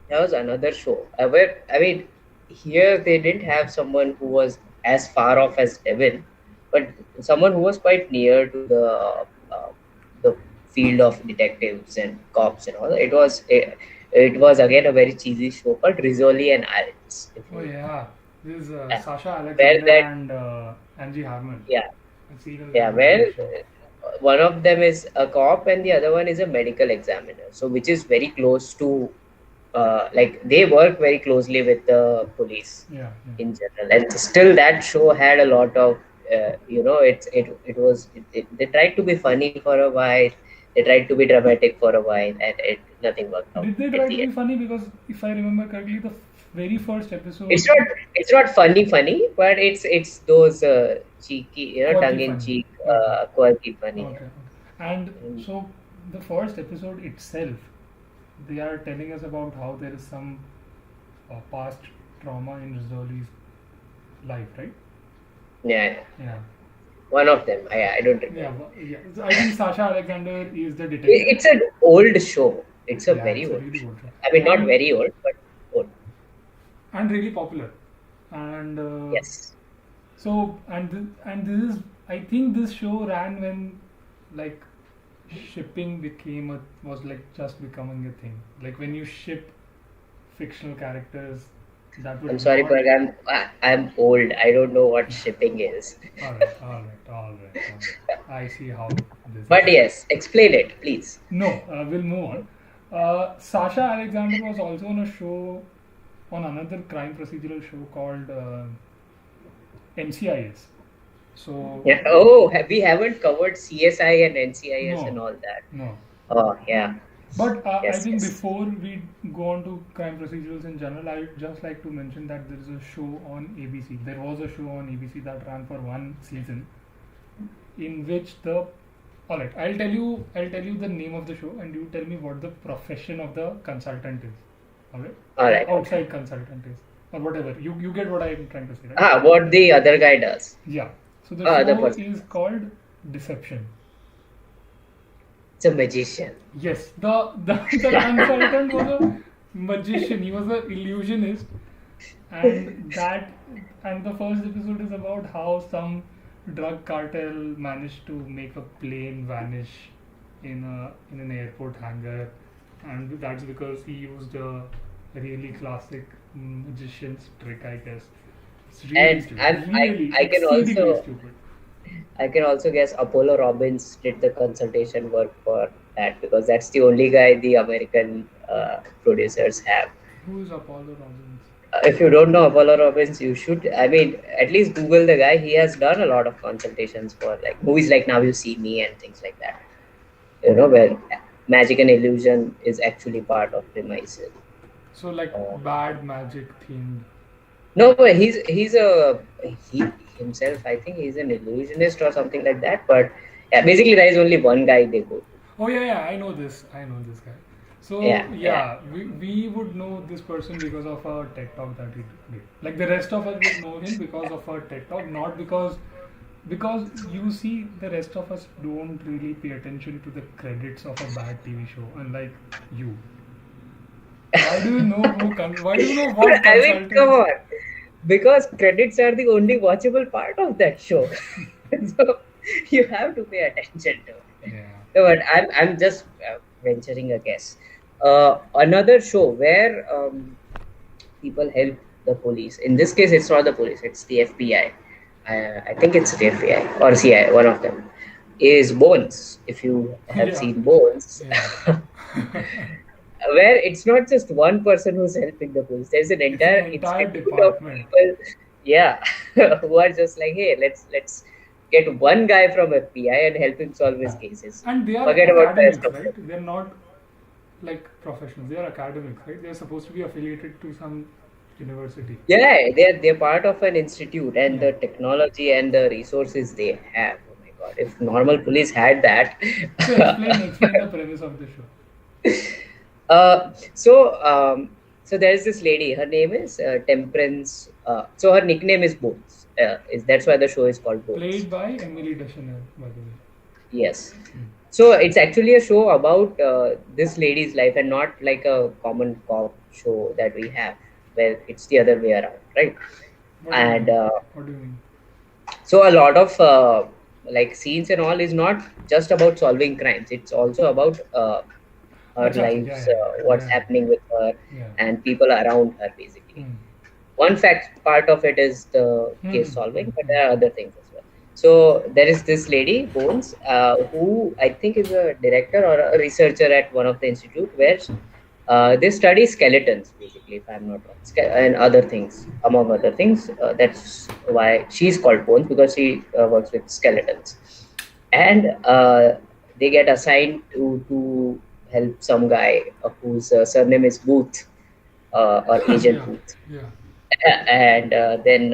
there was another show where, I mean, here they didn't have someone who was as far off as Devil, but someone who was quite near to the field of detectives and cops and all. It was again a very cheesy show called Rizzoli and Irons. If Oh you, yeah, this is yeah, Sasha where Alexander that and Angie Harmon. yeah I've seen yeah them in where the show. one of them is a cop and the other one is a medical examiner. So which is very close to like they work very closely with the police Yeah, yeah. in general, and still that show had a lot of they tried to be funny for a while, they tried to be dramatic for a while, and it nothing worked out Did they at try to the be end. funny? Because if I remember correctly, the very first it's episode, not it's not funny, but it's those cheeky, quirky tongue in funny. cheek, Okay, quirky funny. okay, okay. And And so the first episode itself, they are telling us about how there is some past trauma in Rizoli's life, right? yeah, Yeah, one of them, I don't yeah, remember. yeah. So I think Sasha Alexander is the detective. It's an old show. It's a Yeah, very it's a old really show. good show, I mean, not very old, but old. and really popular. And Yes. and this is, I think this show ran when like shipping was like just becoming a thing. Like when you ship fictional characters, that I'm would sorry, not. but I'm old. I don't know what shipping is. All right, all right, all right, all right. I see how this is. But yes, explain it, please. No, we'll move on. Sasha Alexander was also on a show, on another crime procedural show called NCIS. So Yeah. Oh, we haven't covered CSI and NCIS and no, all that. no. Oh, yeah. But I Yes, think yes. before we go on to crime procedurals in general, I would just like to mention that there is a show on ABC. There was a show on ABC that ran for one season, in which the all right. I'll tell you the name of the show, and you tell me what the profession of the consultant is. Okay, All right. outside consultant is, or whatever. You get what I'm trying to say, right? What the other guy does. Yeah. So the The show person. is called Deception. It's a magician. Yes, the consultant was a magician. He was an illusionist, and the first episode is about how some drug cartel managed to make a plane vanish in an airport hangar, and that's because he used a really classic magician's trick, I guess. It's really And stupid, I'm, really I can exceedingly also stupid. guess Apollo Robbins did the consultation work for that, because that's the only guy the American producers have. Who is Apollo Robbins? If you don't know Apollo Robbins, you should. I mean, at least Google the guy. He has done a lot of consultations for like movies like Now You See Me and things like that. Where magic and illusion is actually part of premises. So like Uh, bad magic themed. no, but he himself. I think he's an illusionist or something like that. But yeah, basically there is only one guy they go to. Oh yeah, yeah, I know this. I know this guy. So Yeah, yeah. yeah, we would know this person because of our TED talk that he did. Like the rest of us would know him because of our TED talk, not because you see the rest of us don't really pay attention to the credits of a bad TV show, unlike you. Why do you know why do you know what I mean, come consultants? on. Because credits are the only watchable part of that show. So you have to pay attention to it. Yeah. No, but I'm just venturing a guess. Another show where people help the police. In this case, it's not the police; it's the FBI. I think it's the FBI or CIA. One of them is Bones. If you have Yeah, seen Bones, yeah. where it's not just one person who's helping the police. There's an It's an entire entire institute of department. people, yeah, who are just like, hey, let's get one guy from FBI and help him solve his cases. And they are Forget about the rest academics, of right? them. They're not like professionals. They are academics, right? They're supposed to be affiliated to some university. Yeah, they're part of an institute, and Yeah. the technology and the resources they have. Oh my God! If normal police had that, So explain the premise of the show. Uh, so, so there's this lady. Her name is Temperance. So her nickname is Bones. Is that's why the show is called Bones. Played by Emily Deschanel, by the way. Yes. So it's actually a show about this lady's life, and not like a common cop show that we have, where it's the other way around, right? What do you And mean? What do you mean? so a lot of like scenes and all is not just about solving crimes. It's also about her Acha, acha, yeah, lives, yeah, what's yeah, happening with her, yeah. and people around her, basically. Hmm. One fact part of it is the Hmm. case solving, but there are other things as well. So there is this lady, Bones, who I think is a director or a researcher at one of the institute where they study skeletons, basically, if I'm not wrong, and other things, among other things. That's why she's called Bones, because she works with skeletons. And they get assigned to help some guy whose surname is Booth, or Agent Yeah, Booth. yeah. And then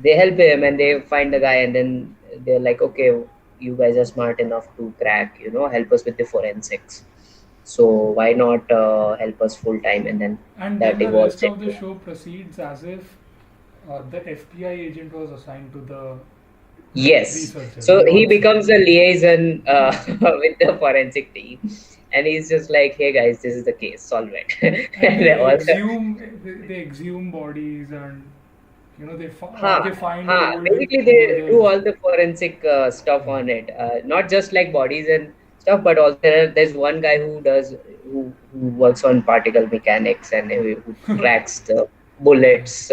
they help him and they find the guy, and then they're like, okay, you guys are smart enough to crack, help us with the forensics, so why not help us full time? And then And then that the rest evolves of the into, show proceeds as if the FBI agent was assigned to the yes, researcher, so he not she. becomes a liaison with the forensic team, and he's just like, hey guys, this is the case, solve it. And And all they exhume bodies, and Ha, they find ha. old Basically, they do murders. all the forensic stuff Yeah. on it. Not just like bodies and stuff, but also there's one guy who works on particle mechanics, and who tracks the bullets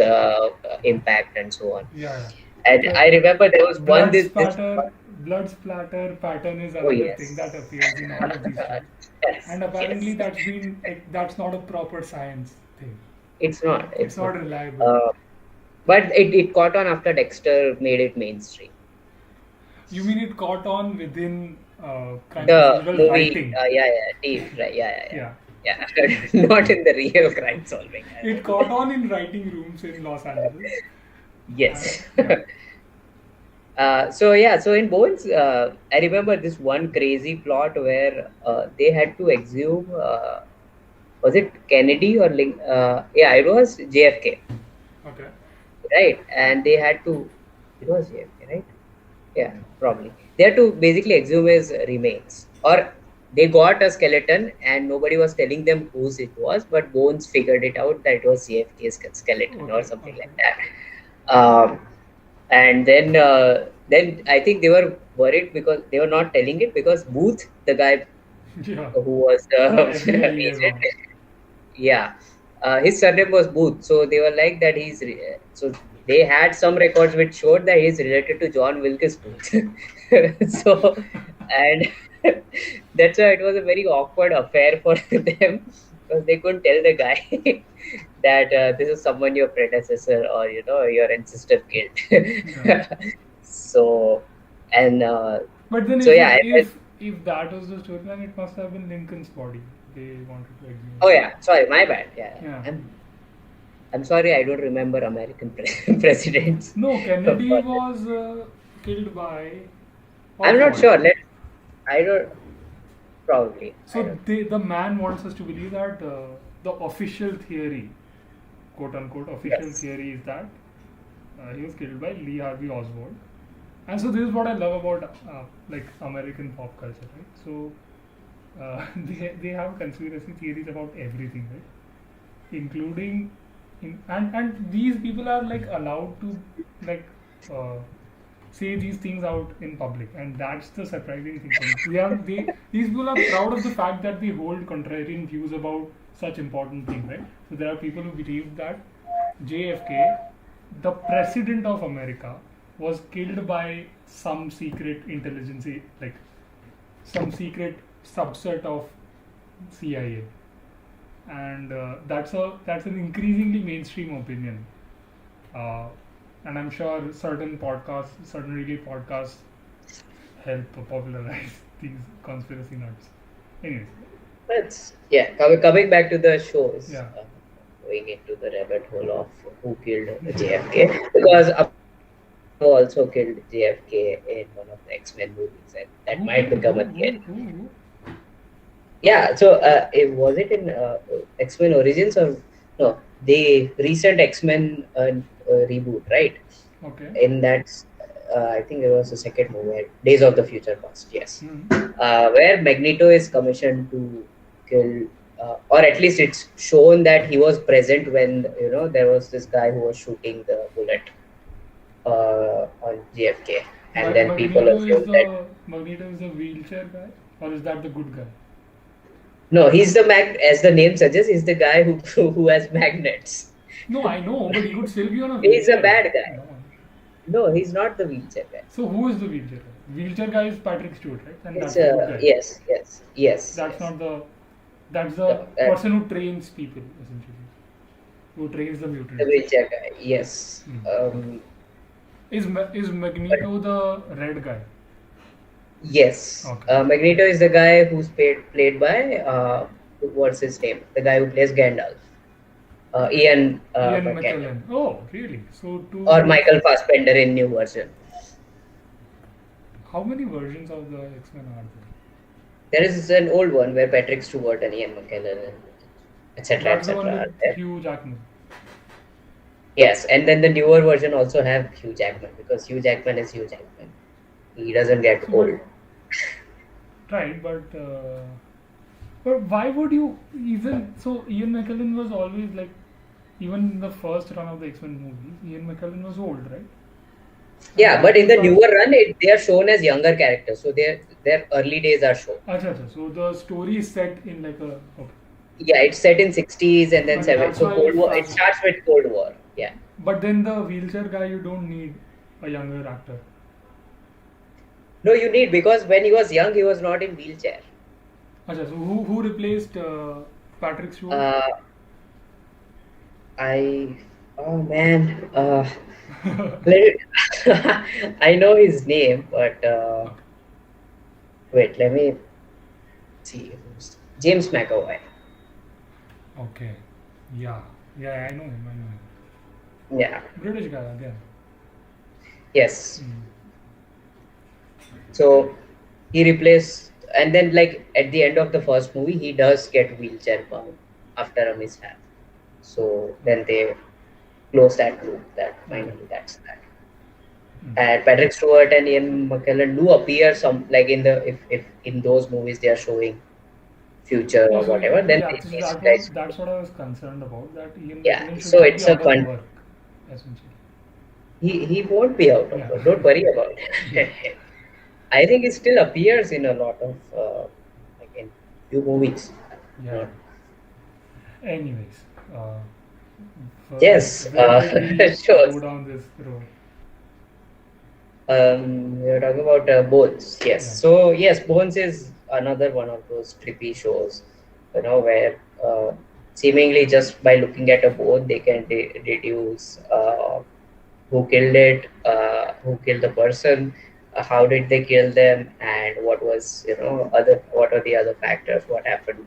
impact and so on. Yeah, yeah. And I The remember there was one blood this splatter, blood splatter pattern is oh another thing that yes, appears in all of these shows. yes, And apparently yes. that's not a proper science thing. It's not, It's it's not not. reliable. Uh, but it caught on after Dexter made it mainstream. You mean it caught on within crime The procedural movie, writing? yeah, yeah, Team, right, Yeah. yeah. Not in the real crime solving. It caught on in writing rooms in Los Angeles. Yes. Yeah. So yeah, so in Bones, I remember this one crazy plot where they had to exhume, was it Kennedy or yeah, it was JFK, Okay. right? And they had to, it was JFK, right? Yeah, probably. They had to basically exhume his remains, or they got a skeleton and nobody was telling them whose it was, but Bones figured it out that it was JFK's skeleton or Okay. something Okay. like that. And then I think they were worried because they were not telling it, because Booth, the guy Yeah. who was The the FBI agent, liaison. yeah, his surname was Booth, so they were like that so they had some records which showed that he's related to John Wilkes Booth. So, and that's why it was a very awkward affair for them, because they couldn't tell the guy that this is someone your predecessor or your ancestor Yeah. killed. So, and But then so yeah, if that was the story, then it must have been Lincoln's body they wanted to exhume. oh yeah, sorry, my bad. Yeah, Yeah. I'm sorry, I don't remember American presidents. No, Kennedy But was killed by I'm not Oswald. sure. I don't, probably. I So don't. the man wants us to believe that the official theory, quote unquote, official Yes. theory is that he was killed by Lee Harvey Oswald. And so this is what I love about like American pop culture, right? So they have conspiracy theories about everything, right? Including and these people are like allowed to like uh, say these things out in public, and that's the surprising thing for me. These people are proud of the fact that they hold contrarian views about such important things, right? So there are people who believe that JFK, the president of America, was killed by some secret intelligence, like some secret subset of CIA, and that's an increasingly mainstream opinion. Uh, and I'm sure certain radio podcasts, help popularize these conspiracy nuts. Anyways, Coming back to the shows. yeah. Going into the rabbit hole of who killed JFK, because also killed JFK in one of the X-Men movies, and that might become a thing. Who? Yeah, so was it in X-Men Origins or no? The recent X-Men reboot, right? Okay. In that, I think it was the second movie, Days of the Future Past. Yes, Mhm. where Magneto is commissioned to kill, or at least it's shown that he was present when there was this guy who was shooting the bullet on JFK, and then people assume that Magneto is the wheelchair guy, or is that the good guy? no, he's the as the name suggests, he's the guy who who has magnets. No, I know, but he could still be on a He's wheelchair. a bad guy. No. No, he's not the wheelchair guy. So who is the wheelchair guy? Wheelchair guy is Patrick Stewart, right? And It's that's the good guy. yes. That's not the. That's the No, that- person who trains people, essentially. Who trains the mutants. The wheelchair guy. Yes. Is Magneto the red guy? Yes. Okay. Magneto is the guy who's played by what's his name? The guy who plays Gandalf. Ian McKellen. McKellen. Oh, really? So Or Michael Fassbender in new version. How many versions of the X-Men are there? There is an old one where Patrick Stewart and Ian McKellen and etc. That's the etc. one are with there. Hugh Jackman. Yes, and then the newer version also have Hugh Jackman, because Hugh Jackman is Hugh Jackman. He doesn't get So, old. Right, but why would you even so? Ian McKellen was always like, even in the first run of the X-Men movies, Ian McKellen was old, right? Yeah, but in the newer run, they are shown as younger characters, so their early days are shown. Acha. So the story is set in like a okay. Yeah, it's set in 60s and then Okay, 70s. that's So why Cold War. It it's- starts with Cold War. Yeah. But then the wheelchair guy, you don't need a younger actor. No, you need, because when he was young, he was not in wheelchair. Acha, so who replaced Patrick Stewart? Oh man, I know his name, but wait, let me see. James McAvoy. Okay. Yeah, I know him. Yeah. British guy again. Yes. So he replaced, and then like at the end of the first movie, he does get wheelchair bound after a mishap. So then they close that loop. That finally that's that. And Patrick Stewart and Ian McKellen do appear some, like in the if in those movies they are showing future or whatever. Then Yeah, these guys. that's what I was concerned about. That Ian Yeah, McKellen should so not it's be a out of fun- work, essentially. He won't be out of Yeah. work. Don't worry about it. I think he still appears in a lot of like in few movies. Yeah. Anyways, Yes, where did we sure. go down this road? You're talking about Bones. Yes. Yeah. So yes, Bones is another one of those trippy shows, where seemingly just by looking at a bone they can deduce who killed it, who killed the person, how did they kill them, and what was what are the other factors, what happened,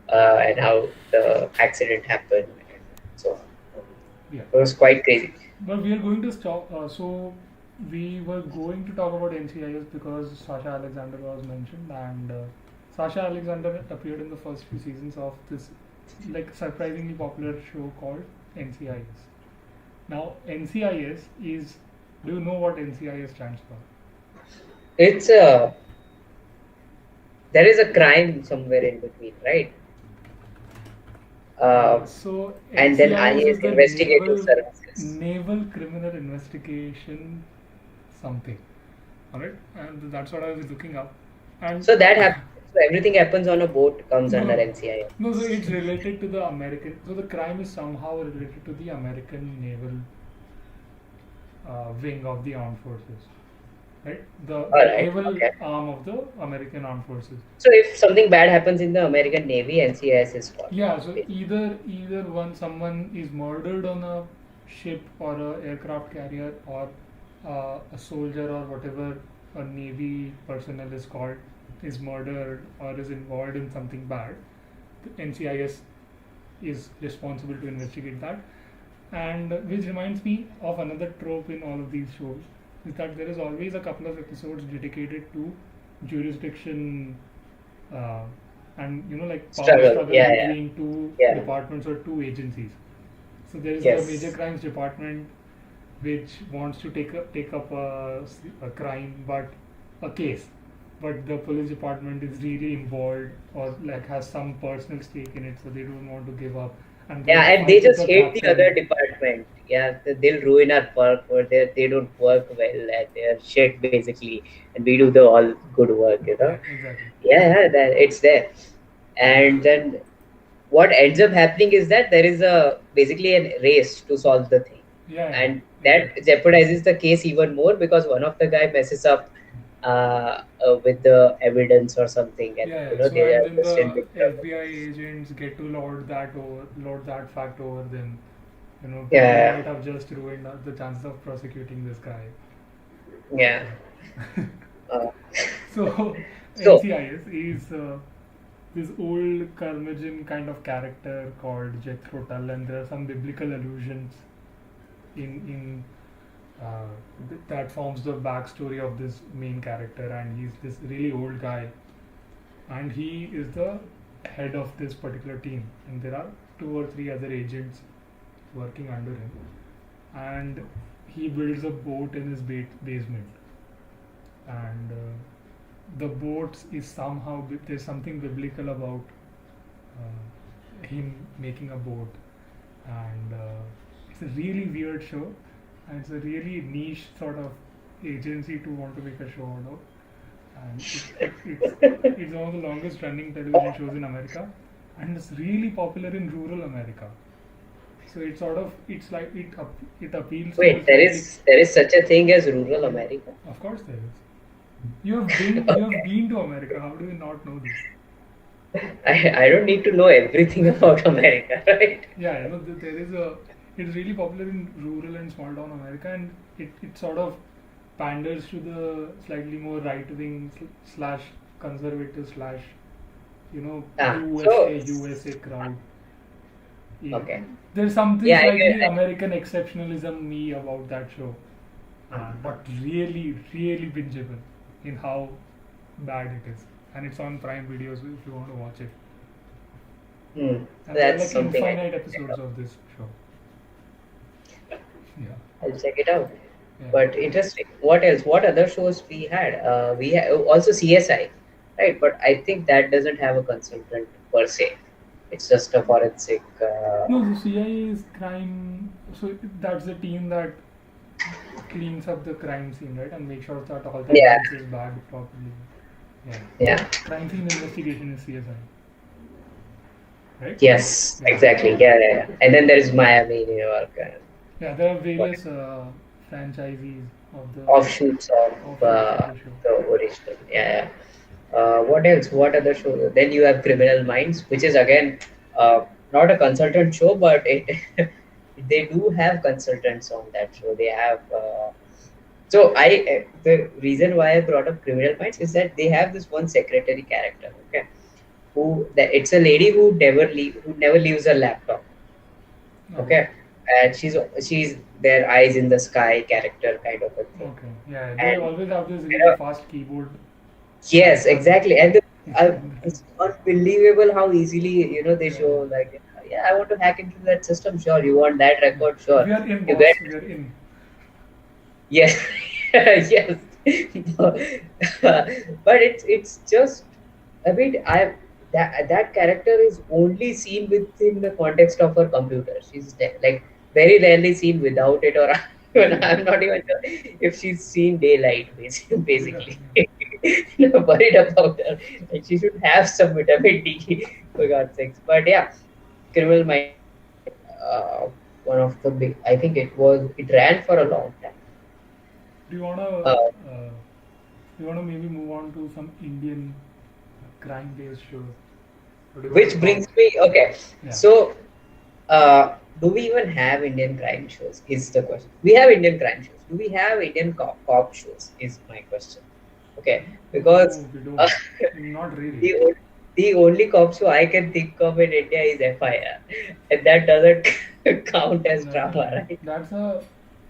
and how the accident happened, and so on. Yeah. It was quite crazy. But we are going to stop. So we were going to talk about NCIS because Sasha Alexander was mentioned, and Sasha Alexander appeared in the first few seasons of this like surprisingly popular show called NCIS. Now NCIS is. Do you know what NCIS stands for? It's there is a crime somewhere in between, right? So And then NCIS is IS the investigative services. Naval Criminal Investigation something. all right, and that's what I was looking up. And So that happens. So everything happens on a boat comes no, under no, NCIS. no. So it's related to the American. So the crime is somehow related to the American naval wing of the armed forces, right? The All right. naval Okay. arm of the American armed forces. So if something bad happens in the American Navy, NCIS is called. Yeah. So Basically. either one someone is murdered on a ship or a aircraft carrier, or a soldier or whatever a navy personnel is called is murdered or is involved in something bad. The NCIS is responsible to investigate that. And which reminds me of another trope in all of these shows is that there is always a couple of episodes dedicated to jurisdiction, uh, and like power Struggle. struggle Yeah. Yeah. between two Yeah. departments or two agencies. So there is the major Yes. crimes department which wants to take up a crime, but a case, but the police department is really involved or like has some personal stake in it, so they don't want to give up, and they Yeah, and they fight with just the hate the other captain. department. Yeah, they'll ruin our work, or they don't work well, and they're shit basically, and we do the all good work. Yeah, exactly. Yeah, that it's there. And then what ends up happening is that there is a basically a race to solve the thing, Yeah, yeah, and that exactly. jeopardizes the case even more because one of the guy messes up with the evidence or something, and Yeah, yeah. So they and are then just in the big trouble. FBI agents get to lord that fact over them. They Yeah, might have just ruined the chances of prosecuting this guy. yeah. Yeah. Uh, So so NCIS is this old curmudgeon kind of character called Jethro Tull, and there are some biblical allusions in that forms the backstory of this main character, and he's this really old guy, and he is the head of this particular team, and there are two or three other agents working under him, and he builds a boat in his basement, and the boat is somehow there's something biblical about him making a boat, and it's a really weird show, and it's a really niche sort of agency to want to make a show out of, and it's one of the longest running television shows in America, and it's really popular in rural America. So it's like it appeals to wait, the slightly. there is such a thing as rural America. Of course there is. You have been to America. How do you not know this? I don't need to know everything about America, right? Yeah, there is a. It's really popular in rural and small town America, and it sort of panders to the slightly more right wing slash conservative slash So USA crowd. Yeah. okay, There's something yeah, slightly American exceptionalism me about that show, but really, really bingeable in how bad it is. And it's on Prime Videos if you want to watch it. And there are that's like something I infinite need to check episodes out. of this show. Yeah, I'll check it out. yeah. But interesting. What else? What other shows we had? We had also CSI, right? But I think that doesn't have a consultant per se. It's just a forensic. No, the CIA is crime. So that's the team that cleans up the crime scene, right, and make sure that all the Yeah, evidence is bagged properly. Yeah. yeah. Crime scene investigation is CSI, right? Yes, Yeah. exactly. Yeah. And then there is Miami, New York, and Yeah, there are what various franchisees of the offshoots of offshoots of the show. the original. Yeah. What else? What other show? Then you have Criminal Minds, which is again not a consultant show, but it they do have consultants on that show. They have. So the reason why I brought up Criminal Minds is that they have this one secretary character. Okay, who that it's a lady who never leaves her laptop. Okay. Okay, and she's their eyes in the sky character kind of a thing. Okay. Yeah, they And always have this you really know, fast keyboard yes, icon. exactly. And Yeah. it's unbelievable how easily they Yeah. show like, yeah, I want to hack into that system. Sure, you want that Yeah. record? Sure, We are in, you get boss. We are in. yes, yes. But it's just I mean I that character is only seen within the context of her computer. She's like very rarely seen without it or I'm not even sure if she's seen daylight, Yeah, basically. Worried about her. And she should have some vitamin D, for God's sakes. But yeah, Criminal Minds, uh, one of the big, I think it ran for a long time. do you wanna Uh, maybe move on to some Indian crime-based shows? Or do you want which to brings talk? me, okay, Yeah. so do we even have Indian crime shows? Is the question. We have Indian crime shows. Do we have Indian cop shows? Is my question. Okay, because No, we uh, don't. Not really. the o- the only cop show I can think of in India is FIR, and that doesn't count as drama, No, right?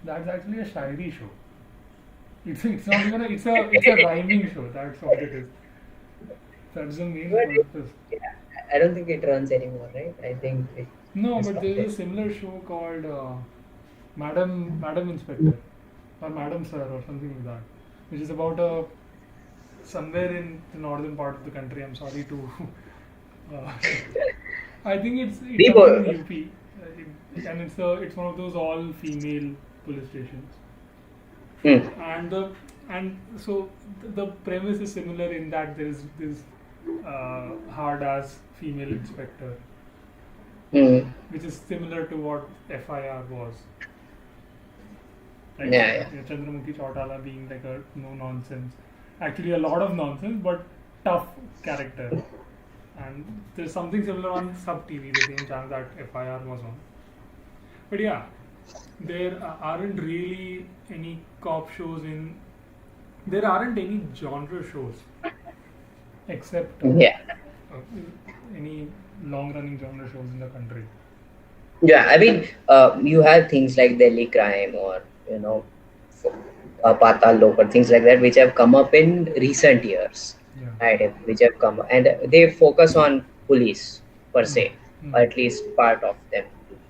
that's actually a shairi show. It's not even it's a rhyming show. That's what it is. That's the main But purpose. yeah, I don't think it runs anymore, right? I think it No, has but stopped there's it. a similar show called Madam Inspector or Madam Sir or something like that, which is about a somewhere in the northern part of the country. I'm sorry to. Uh, I think it's somewhere in Rebo- UP, and it's one of those all female police stations. Hmm. And the premise is similar in that there is this hard ass female inspector, Hmm. which is similar to what FIR was. Like Yeah, yeah. Chandramukhi Chautala being like a no nonsense, actually a lot of nonsense, but tough character. And there's something similar on Sub TV, the same channel that FIR was on. But yeah, there aren't really any cop shows in. There aren't any genre shows except Yeah. any long-running genre shows in the country. Yeah, I mean, you have things like Delhi Crime or, f- Patal Lok or things like that, which have come up in recent years, Yeah. right? Which have come, and they focus on police per Mm. se, or Mm. at least part of them.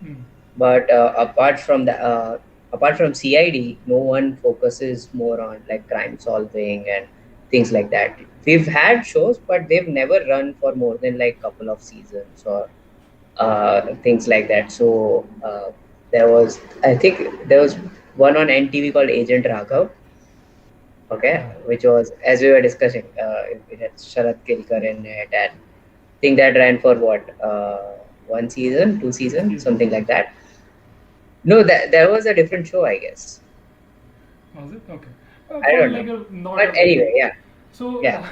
Mm. But apart from CID, no one focuses more on like crime solving and things like that. We've had shows, but they've never run for more than like couple of seasons or things like that. So I think there was one on NTV called Agent Raghav, okay, Yeah. which was, as we were discussing, it had Sharat Kelkar in it, and I think that ran for what, one season, two Three seasons, seasons, something I like guess. that. No, that there was a different show, I guess. Was it? Okay. I Probably don't like know, not but a very. anyway, yeah, So, yeah.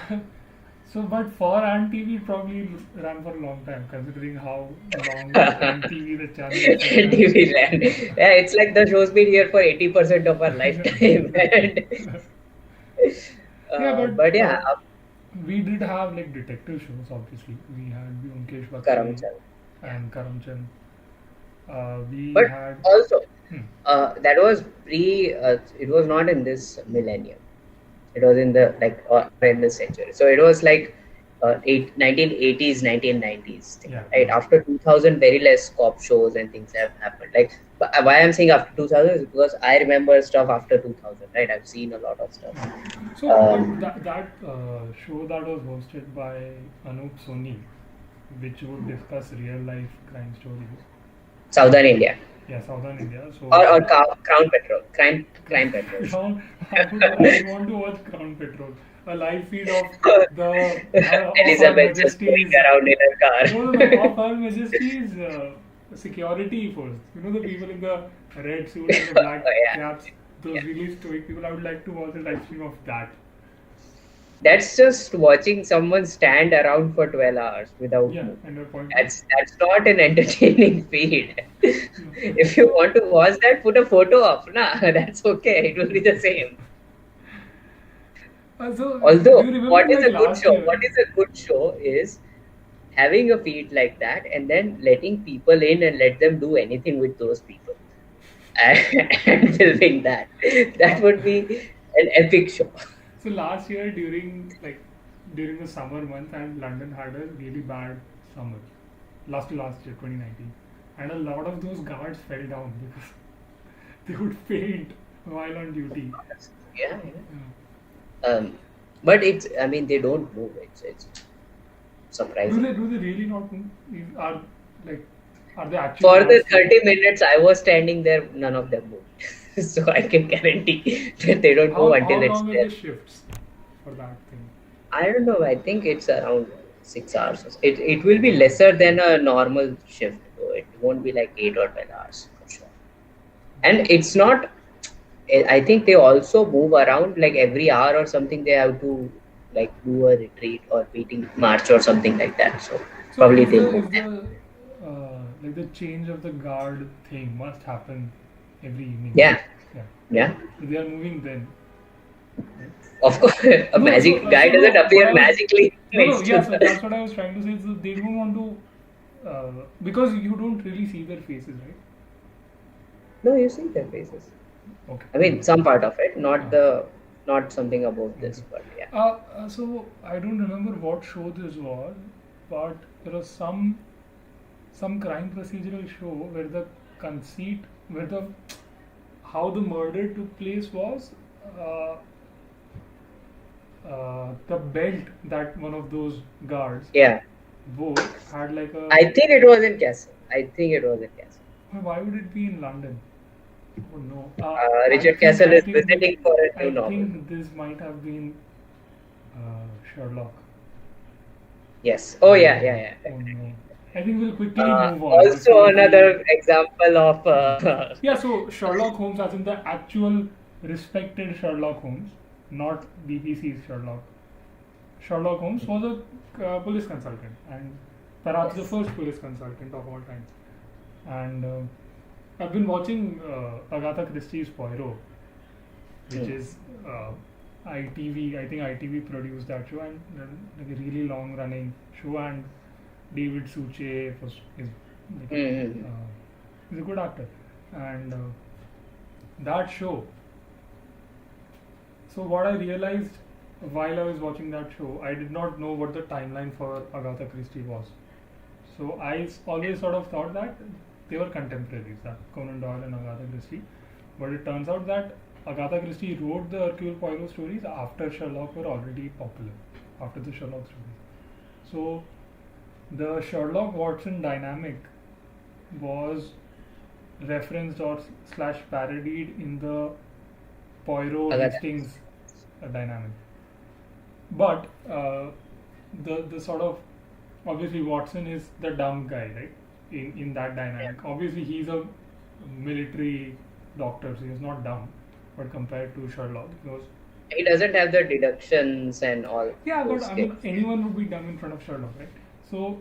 but for NTV it probably ran for a long time, considering how long NTV the channel itself ran. NTV ran. Yeah, it's like the show's been here for 80% of our lifetime, and Yeah, but but yeah, we did have like detective shows. Obviously, we had Vyomkesh Bakshi Karamchand. Yeah. and Karamchand. We But had. also, Hmm, that was it was not in this millennium. It was in the like in this century. So it was like 1980s, 1990s thing, yeah, right? yeah. After 2000, very less cop shows and things have happened. Like, why I'm saying after 2000 is because I remember stuff after 2000, right? I've seen a lot of stuff. Yeah. So, but Um, that show that was hosted by Anup Soni, which would discuss real life crime stories. Southern India, Yeah, Southern India. or So, Crown Petrol, crime petrol. Crown, I would want to watch Crown Petrol, a live feed of the of Her Elizabeth just going Majesty's. around in her car. No, of Her Majesty's security force. You know the people in the red suits and the black Yeah, caps. Those yeah. really stoic people. I would like to watch a live stream of that. That's just watching someone stand around for 12 hours without Yeah, moving. and your point is. That's not an entertaining feed. No. If you want to watch that, put a photo up, na. That's okay. It will be the same. So, do Although, you remember what is like a good last show? year? What is a good show is having a feed like that and then letting people in and let them do anything with those people and filming that. That La- would be an epic show. So last year during the summer months, and London had a really bad summer. Last year, 2019, and a lot of those guards fell down because they would faint while on duty. Yeah, yeah. Yeah. But I mean, they don't move. It's surprising. Do they really not move? Are like are they actually For that the scared? 30 minutes I was standing there, none of them moved. So I can guarantee that they don't move How until it's long are there. the shifts for that thing? I don't know. I think it's around 6 hours. It will be lesser than a normal shift, though. It won't be like 8 or 10 hours for sure. And it's not. I think they also move around like every hour or something. They have to like do a retreat or meeting march or something like that. So So probably is they the move. like the change of the guard thing must happen every evening, right? Yeah, Yeah. yeah. So they are moving then, right? Of course, a No, magic guy so doesn't no. What appear I was magically no, no, next to yeah. So the. that's what I was trying to say. So they don't want to because you don't really see their faces, right? No, you see their faces. Okay. I mean, some part of it, Ah, not something about okay. this, but yeah. So I don't remember what show this was, but there was some crime procedural show where the conceit, where the how the murder took place was uh, the belt that one of those guards Yeah, wore had like a. I think it was in Castle. I think it was in Castle. Why would it be in London? Oh no. Richard Castle I is think visiting for a new I novel. think this might have been Sherlock. Yes. Oh Oh yeah, no. yeah, yeah. Oh no. I think we'll quickly move on Also, before we. another example of Yeah, so Sherlock Holmes, as in the actual respected Sherlock Holmes, not BBC's Sherlock. Sherlock Holmes was a police consultant and perhaps the yes. first police consultant of all time. And I've been watching Agatha Christie's Poirot, which Hmm. is ITV. I think ITV produced that show and like a really long running show. And David Suchet is like Hmm. he's a good actor, and that show. So what I realized while I was watching that show, I did not know what the timeline for Agatha Christie was. So always sort of thought that they were contemporaries, that Conan Doyle and Agatha Christie. But it turns out that Agatha Christie wrote the Hercule Poirot stories after Sherlock were already popular, after the Sherlock stories. So the Sherlock Watson dynamic was referenced or slash parodied in the Poirot Agatha. Hastings dynamic. But the sort of obviously Watson is the dumb guy, right? In that Yeah. dynamic, obviously he's a military doctor, so he's not dumb. But compared to Sherlock, he was. He doesn't have the deductions and all Yeah, but those I skills. mean anyone would be dumb in front of Sherlock, right? So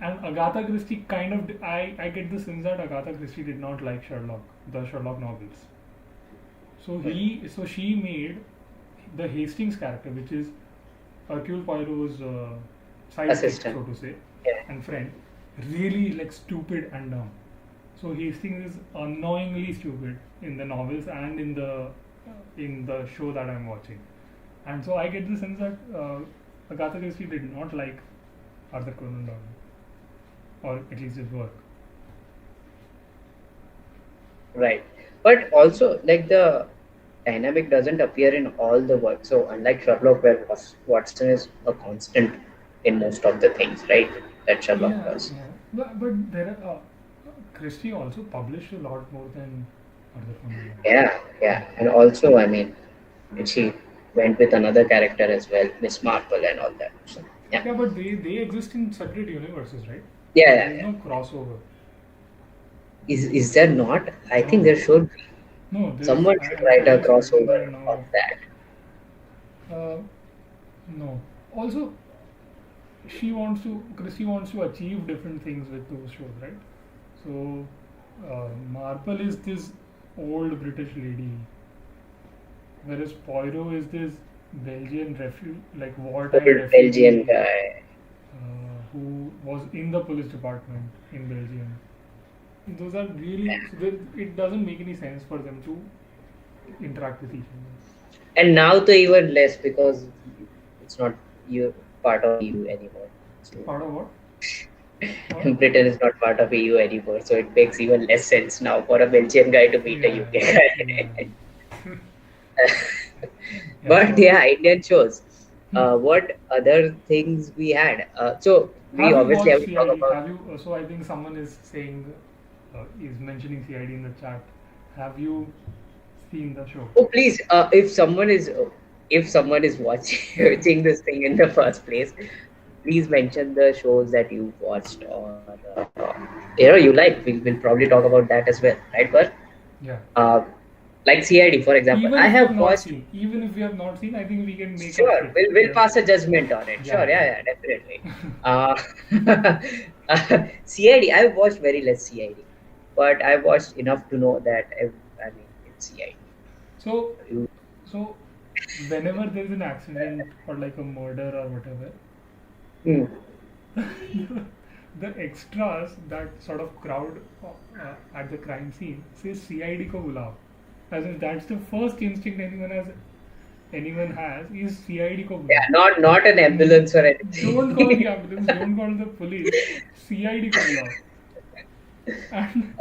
and Agatha Christie kind of I get the sense that Agatha Christie did not like Sherlock, the Sherlock novels. Hmm. So she made the Hastings character, which is Hercule Poirot's sidekick, Assistant. so to say, Yeah. and friend, really like stupid and dumb. So Hastings is annoyingly stupid in the novels and in the show that I'm watching, and so I get the sense that Agatha Christie did not like Arthur Conan Doyle, or at least his work. Right. But also, like the dynamic doesn't appear in all the work. So unlike Sherlock, where Watson is a constant in most of the things, right? That Sherlock Yeah, does. yeah. But there are, Christie also published a lot more than Arthur Conan Doyle. Yeah, yeah. And also, I mean, she went with another character as well, Miss Marple and all that. So yeah, Yeah, but they exist in separate universes, right? yeah, There yeah, is yeah. no crossover. Is there not? I think No, there should be. no, there is. Someone should I'm write a fairly certain crossover there are of no. that. Uh, no. Also, Christie wants to achieve different things with those shows, right? So, Marple is this old British lady, whereas Poirot is this Belgian like wartime Old Belgian refugee guy. who was in the police department in Belgium. Those are really it doesn't make any sense for them to interact with each other. And now to even less because it's not you part of EU anymore. So Part of what? What? Britain is not part of EU anymore, so it makes even less sense now for a Belgian guy to meet a Yeah, UK yeah, guy. yeah. But So, yeah, Indian shows. hmm. What other things we had? So we Have you obviously have watched to talk CID? about. Have you? So I think someone is saying, is mentioning CID in the chat. Have you seen the show. Oh, please, if someone is watching watching this thing in the first place, please mention the shows that you've watched or you like. We'll probably talk about that as well, right? But Yeah. uh, like CID, for example, Even I if we have have not watched. seen, even if we have not seen, I think we can make up for Sure, it. we'll Yeah. pass a judgment on it. Sure, Yeah. yeah, definitely. CID, I've watched very less CID, but I watched enough to know that I mean it's CID. So, You, so whenever there is an accident or like a murder or whatever, hmm. the extras that sort of crowd at the crime scene says CID ko bulao. As in that's the first instinct anyone has is CID ko Yeah, bulao. not an ambulance or Don't call the anything. ambulance, don't call the police, CID ko bulao. And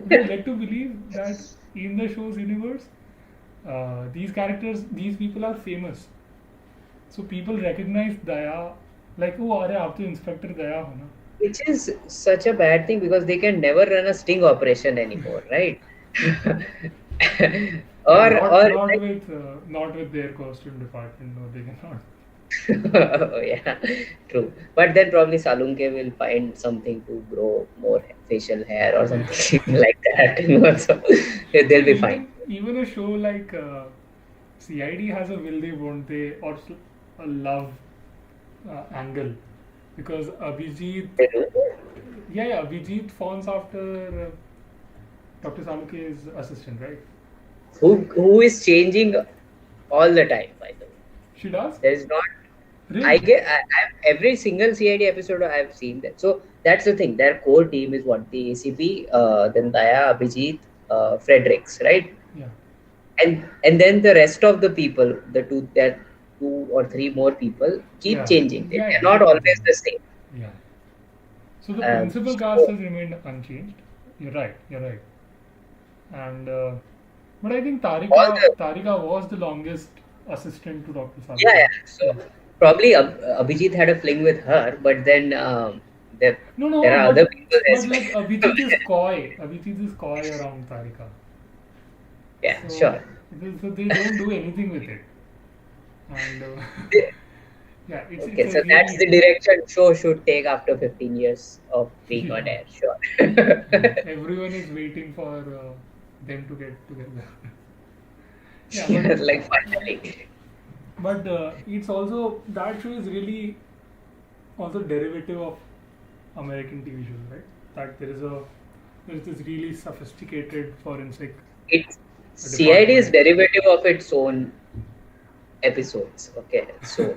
we are led to believe that in the show's universe, these people are famous. So people recognize Daya, like, oh, अरे आप तो Inspector Daya हो ना. Which is such a bad thing because they can never run a sting operation anymore, right? Yeah, or not with their costume department. No, they cannot. oh, yeah, true. But then probably Salunke will find something to grow more facial hair or something like that. So So they'll be fine. even a show like CID has a will they won't they or a love angle because Abhijit, They do. yeah, Abhijit fawns after Dr. Salunke's assistant, right? Who is changing all the time, by the way. She does. There is not. Really? Every single CID episode I've seen that. So that's the thing. Their core team is what the ACP, then Daya, Abhijit, Fredericks, right? Yeah. And then the rest of the people, that two or three more people keep Yeah. changing. Yeah, They're yeah, not keep always changing. the same. Yeah. So the Um, principal cast has remained unchanged. You're right. You're right. And but I think all the Tarika was the longest assistant to Dr. yeah, Salke. yeah. So probably Abhijit had a fling with her, but then there No, are other people but as like well. Abhijit is coy. Abhijit is coy around Tarika. Yeah, So, sure. so they don't do anything with it. And yeah, it's Okay, a so that's really the direction show should take after 15 years of being on yeah. air. Sure. Everyone is waiting for them to get together. Yeah, Yeah, like finally. but it's also that show is really also derivative of American TV shows, right? That there is this really sophisticated forensic It's CID is department. derivative of its own episodes. Okay, so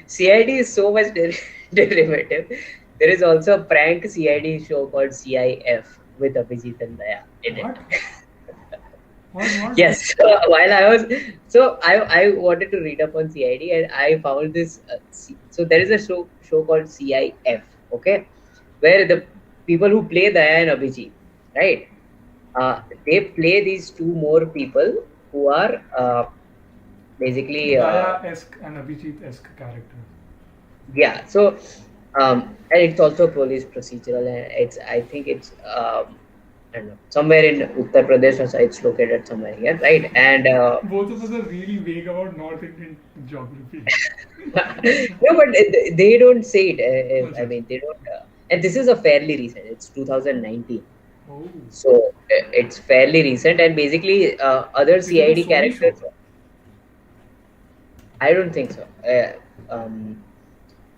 CID is so much derivative. There is also a prank CID show called CIF with Abhijit and Daya in it. What? What? Yes, while I wanted to read up on CID and I found this. So there is a show called CIF, okay, where the people who play Daya and Abhijit, right? They play these two more people who are basically Daya-esque and Abhijit-esque character. yeah. So and it's also police procedural, and I think it's I don't know, somewhere in Uttar Pradesh or so it's located somewhere here, right? And Both of us are really vague about North Indian geography. no, but they don't say it. I Also. mean, they don't. And this is a fairly recent. It's 2019, Oh, so it's fairly recent. And basically, other is it a CID Sony show? characters. I don't think so.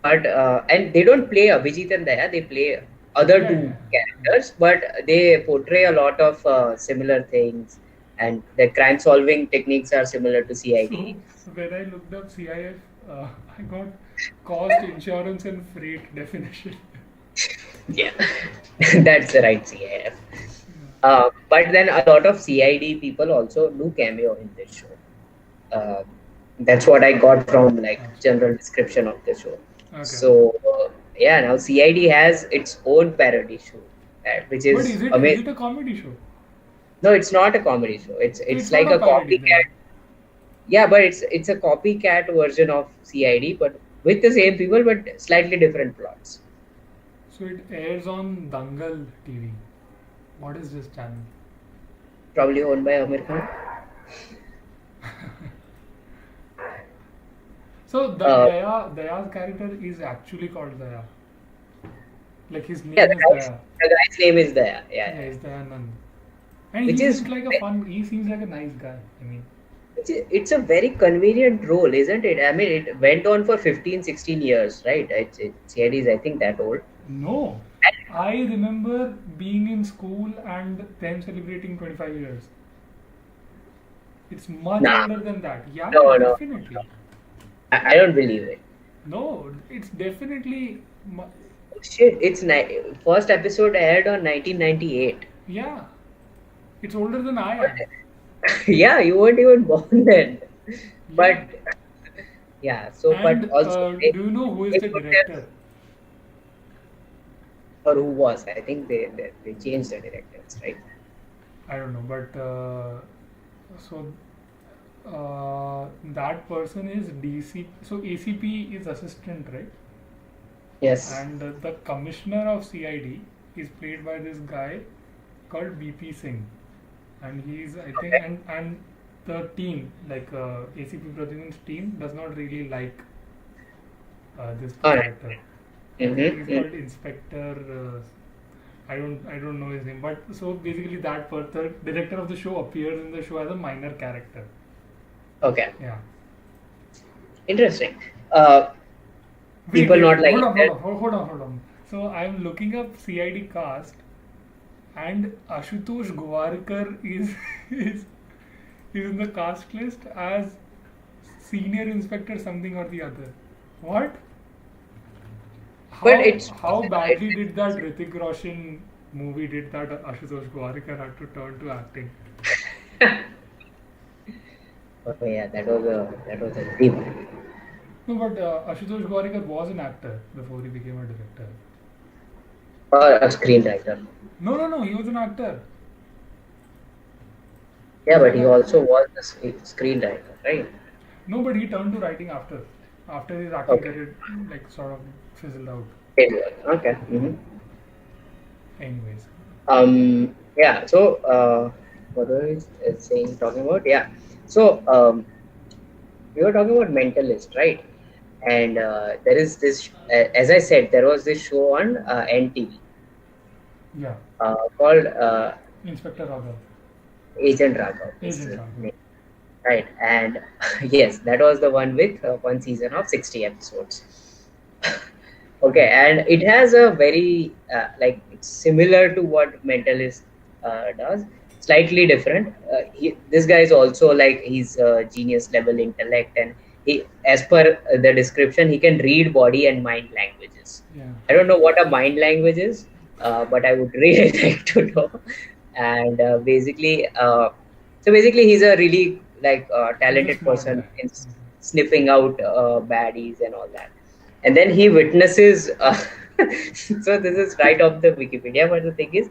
But and they don't play Abhijit and Daya. They play other Yeah, two yeah. characters, but they portray a lot of similar things, and the crime solving techniques are similar to CID. So when I looked up CIF, I got cost, insurance, and freight definition. Yeah, that's the right CIF. But then a lot of CID people also do cameo in this show. Uh, that's what I got from like general description of the show. Okay. So yeah, now CID has its own parody show, which But is is it amazing. a comedy show? No, it's not a comedy show. It's So it's it's like not a a parody copycat. then. Yeah, but it's a copycat version of CID, but with the same people, but slightly different plots. So it airs on Dangal TV. What is this channel? Probably owned by Amir Khan. So the Uh, Daya's character is actually called Daya. Like his yeah, name is Daya. the guy's name is there. Yeah, Yeah, yeah. he's Dayanand. And Which he is seems like a fun. He seems like a nice guy. I mean, it's a very convenient role, isn't it? I mean, it went on for 15, 16 years, right? CID is, I think, that old. no. I remember being in school and them celebrating 25 years. It's much Nah, older than that. Yeah, no, no. definitely. I don't believe it. No, it's definitely. Oh, shit, first episode aired on 1998. Yeah, it's older than I am. Yeah, you weren't even born then. Yeah. But yeah, so but And also do you know who is they the put their, director? or who was? I think they changed the directors, right? I don't know, but so that person is DC. So ACP is assistant, right? Yes. And the commissioner of CID is played by this guy called BP Singh, and he's I think Okay. and the team like ACP Pradyuman's team does not really like this All right. character. I think he's Mm-hmm. called Inspector. I don't know his name, but so basically the director of the show appears in the show as a minor character. Okay. Yeah. Interesting. Wait, People wait, not wait. Hold liking on, hold that. on, hold on. So I'm looking up CID cast, and Ashutosh Gwarkar is is is in the cast list as senior inspector something or the other. What? But How it's how possible. badly did that Hrithik Roshan movie did that Ashutosh Gwarkar had to turn to acting? Oh yeah, that was a deep movie. No, but Ashutosh Gwarkar was an actor before he became a director. Or a screenwriter. No, he was an actor. Yeah, He but was he an also was a screenwriter, right? No, but he turned to writing after his acting Okay. career like sort of fizzled out. It was. Okay. Anyways, Yeah. So, what was I saying? Talking about, yeah. So, we were talking about mentalist, right? And there is this, as I said, there was this show on NTV yeah, called Inspector Raghav, Agent Raghav. Is Agent the Raghav. name, right? And yes, that was the one with one season of 60 episodes. Okay, and it has a very like it's similar to what Mentalist does, slightly different. This guy is also like he's genius level intellect, and he, as per the description, he can read body and mind languages. Yeah, I don't know what a mind language is, but I would really like to know. And so basically, he's a really like he's a talented smart person guy. in sniffing out baddies and all that. And then he witnesses so this is right off the Wikipedia, but the thing is,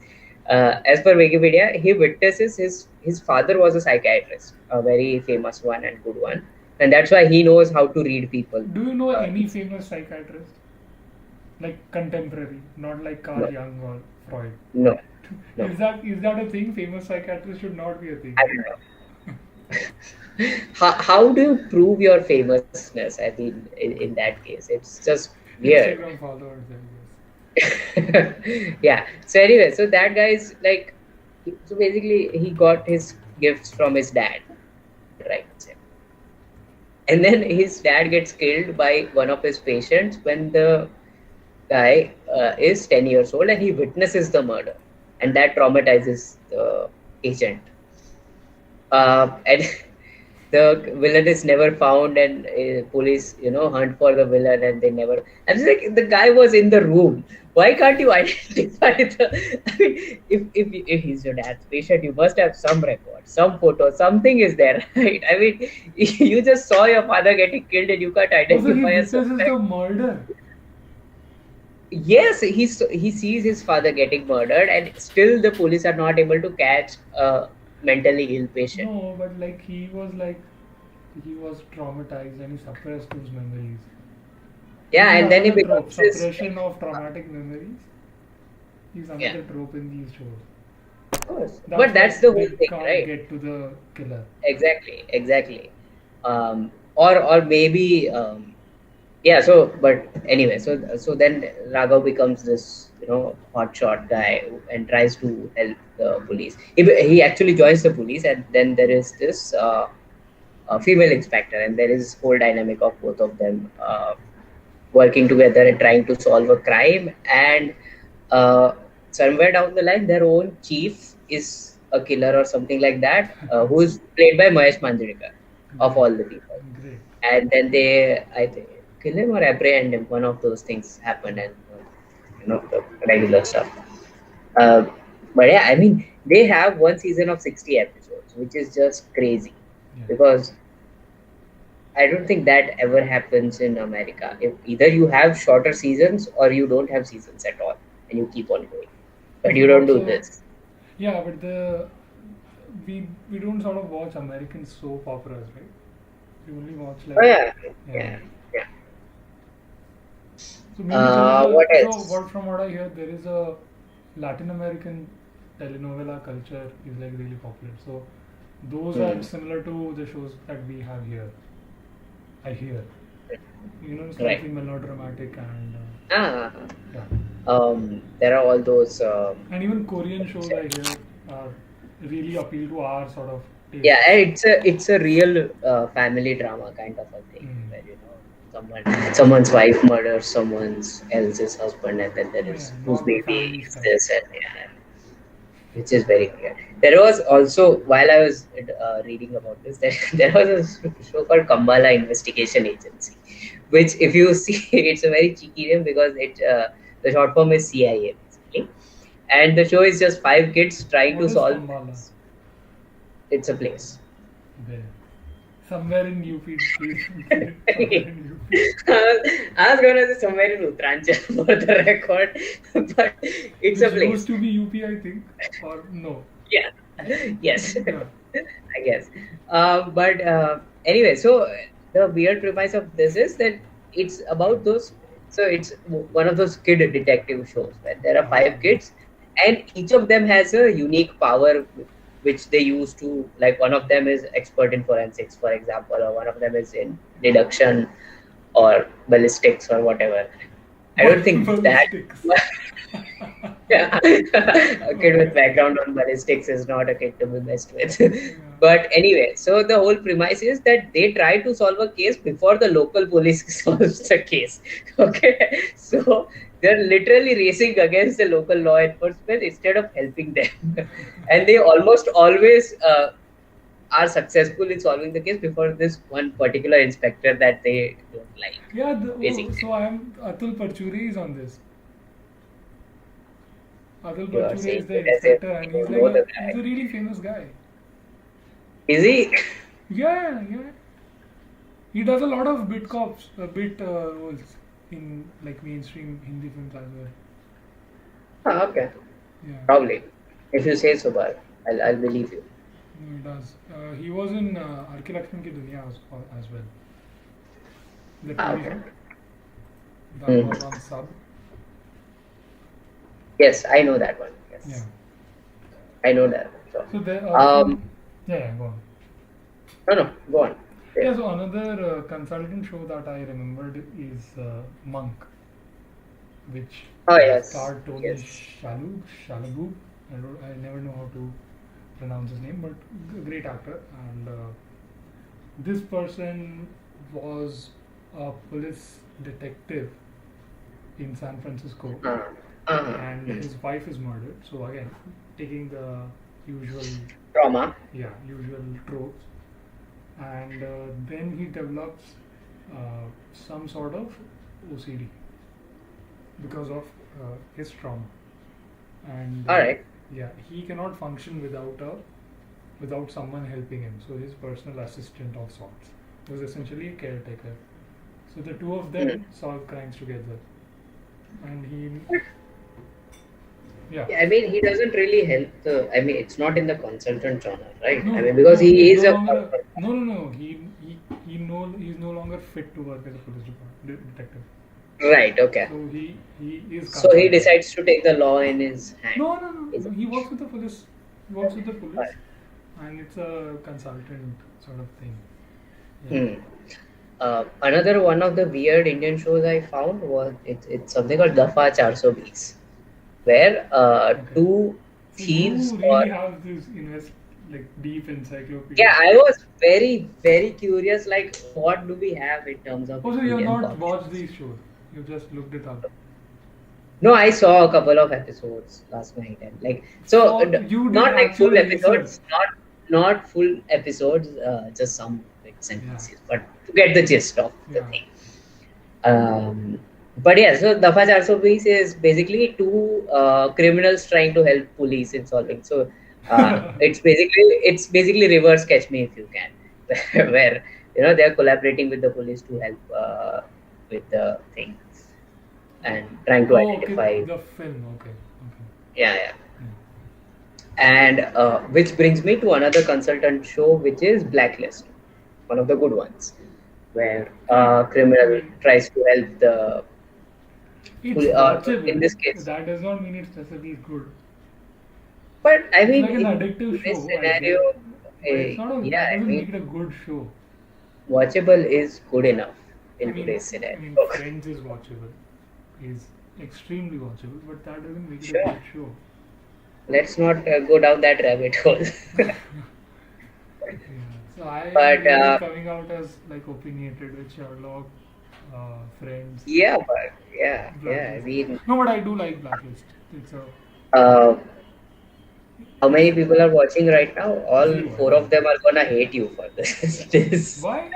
as per Wikipedia, he witnesses his father was a psychiatrist, a very famous one and good one, and that's why he knows how to read people. Do you know any It's famous psychiatrist? Like contemporary, not like Carl no, Jung or Freud. no, no. Is that a thing? Famous psychiatrist should not be a thing. I don't know. How do you prove your famousness? I mean, in that case, it's just weird. Instagram followers, I guess. Yeah. So anyway, so that guy is like, so basically, he got his gifts from his dad, right? And then his dad gets killed by one of his patients when the guy is 10 years old, and he witnesses the murder, and that traumatizes the agent. And the villain is never found, and police hunt for the villain, and they never. I'm just like, the guy was in the room. Why can't you identify the? I mean, if he's your dad's patient, you must have some record, some photo, something is there, right? I mean, you just saw your father getting killed, and you can't Also, he identify a witnesses suspect. the murder. Yes, he sees his father getting murdered, and still the police are not able to catch a mentally ill patient. No, but he was traumatized and he suppressed those memories. This Yeah, is and then he another trope. becomes this. Suppression of traumatic memories is Yeah, another trope in these shows. Of course. That's But why that's the whole they thing, can't right? get to the killer. Exactly. Or maybe yeah. So, but anyway, so then Raghav becomes this hotshot guy and tries to help the police. He actually joins the police, and then there is this female inspector, and there is whole dynamic of both of them working together and trying to solve a crime. And uh, somewhere down the line, their own chief is a killer or something like that, who is played by Mahesh Manjrekar, of Great, all the people. great. And then they, I think, kill him or apprehend him. One of those things happened, and the regular stuff. Uh, but yeah, I mean, they have one season of 60 episodes, which is just crazy Yeah. because I don't think that ever happens in America. If either you have shorter seasons or you don't have seasons at all, and you keep on going. But If you you don't watch do a, this. yeah, but we don't sort of watch American soap operas, right? We only watch Oh like, yeah, yeah. yeah, yeah. So maybe there is What a, so else? what from what I hear, there is a Latin American telenovela culture is like really popular. So those are Hmm. similar to the shows that we have here. I hear, Right. slightly melodramatic and Ah, yeah, there are all those. and even Korean shows I hear are really appeal to our sort of Yeah, tastes. and it's a real family drama kind of a thing Mm. where someone's wife murders someone else's husband, and then there Oh yeah, is whose normal baby family is stuff. this, and yeah, which is very clear. There was also, while I was reading about this, there was a show called Kambala Investigation Agency, which, if you see, it's a very cheeky name because the short form is CIA basically, and the show is just five kids trying to What is solve. Kambala? It's a place. Where? Somewhere in UP, please. Somewhere in UP. I was gonna say somewhere in Uttaranchal for the record, but it's a Which used place. to be UP, I think, or no? Yeah. Yes. Yeah. I guess. But anyway, so the weird premise of this is that it's about those. So it's one of those kid detective shows where there are five Um, kids, and each of them has a unique power which they use to. Like, one of them is expert in forensics, for example, or one of them is in deduction or ballistics or whatever. I don't think that. ballistics. Yeah. A kid with Okay. background on ballistics is not a kid to be messed with. Yeah. But anyway, so the whole premise is that they try to solve a case before the local police solves the case. Okay, so they're literally racing against the local law enforcement instead of helping them, and they almost always are successful in solving the case before this one particular inspector that they don't like. Yeah. Basically, So Atul Parchure is on this. Atul you are Parchure saying is the it as if inspector, and you don't know the he's guy. a really famous guy. Is he? Yeah, yeah. He does a lot of bit roles in like mainstream Hindi films as well. Ah, okay. Yeah, Probably. If you say so, but I'll believe you. no, he does. He was in R.K. Lakshman Ki Duniya as well. The Ah, TV okay. show that Hmm. was on sub. Yes, I know that one. Yeah. Yes, I know that one. So, So there, um, yeah, go on. no, go on. Yeah, Yeah. so another consultant show that I remembered is Monk, which Oh yes, starred Tony yes. Shalhoub. I never know how to pronounce his name, but great actor. And this person was a police detective in San Francisco, and Hmm. his wife is murdered. So again, taking the usual, Trauma. usual tropes, and then he develops some sort of OCD because of his trauma, and All right. yeah, he cannot function without someone helping him. So his personal assistant of sorts was essentially a caretaker. So the two of Hmm. them solve crimes together, and yeah. Yeah, I mean, he doesn't really help the. I mean, it's not in the consultant genre, right? I No, mean, because no, he he's is no a. longer no. He's no longer fit to work as a police detective. Right. Okay. So he is So he consulting. decides to take the law in his hand. No. Is He works with the police. He works with the But, police, and it's a consultant sort of thing. Yeah. hmm. Another one of the weird Indian shows I found was it's something called Dafa 420, where Okay. two So you thieves or really have this like deep yeah, encyclopedia. I was very curious. Like, what do we have in terms of Also, you have Indian not cop watched shows? these shows. You just looked it up. No, I saw a couple of episodes last night, and like so, For you did not like full actual research. episodes, not full episodes, just some bits and Yeah. pieces, but to get the gist of the Yeah. thing. But yeah, so Dafa 420 is basically two criminals trying to help police in solving. So it's basically reverse Catch Me If You Can, where they're collaborating with the police to help with the thing and trying to Oh, okay. identify. The film. Okay. Okay. Yeah, yeah. Yeah. And which brings me to another consultant show, which is Blacklist, one of the good ones, where Okay. a I criminal mean, tries to help the it's in watchable. this case. That does not mean it's necessarily good. But I It's mean, like an in addictive today's show, I scenario, get, but it's not a. yeah, That I doesn't make mean, it a good show. watchable is good enough I in mean, today's scenario. Friends is watchable, is extremely watchable, but that doesn't make it a Sure, good show. let's not go down that rabbit hole. Yeah. So I am But really coming out as like opinionated with Sherlock, Friends, yeah, but yeah, I Blacklist. mean, No, but I do like Blacklist. It's a uh, how it's many people are watching right now? All zero. I four think. of them are gonna hate you for this Why?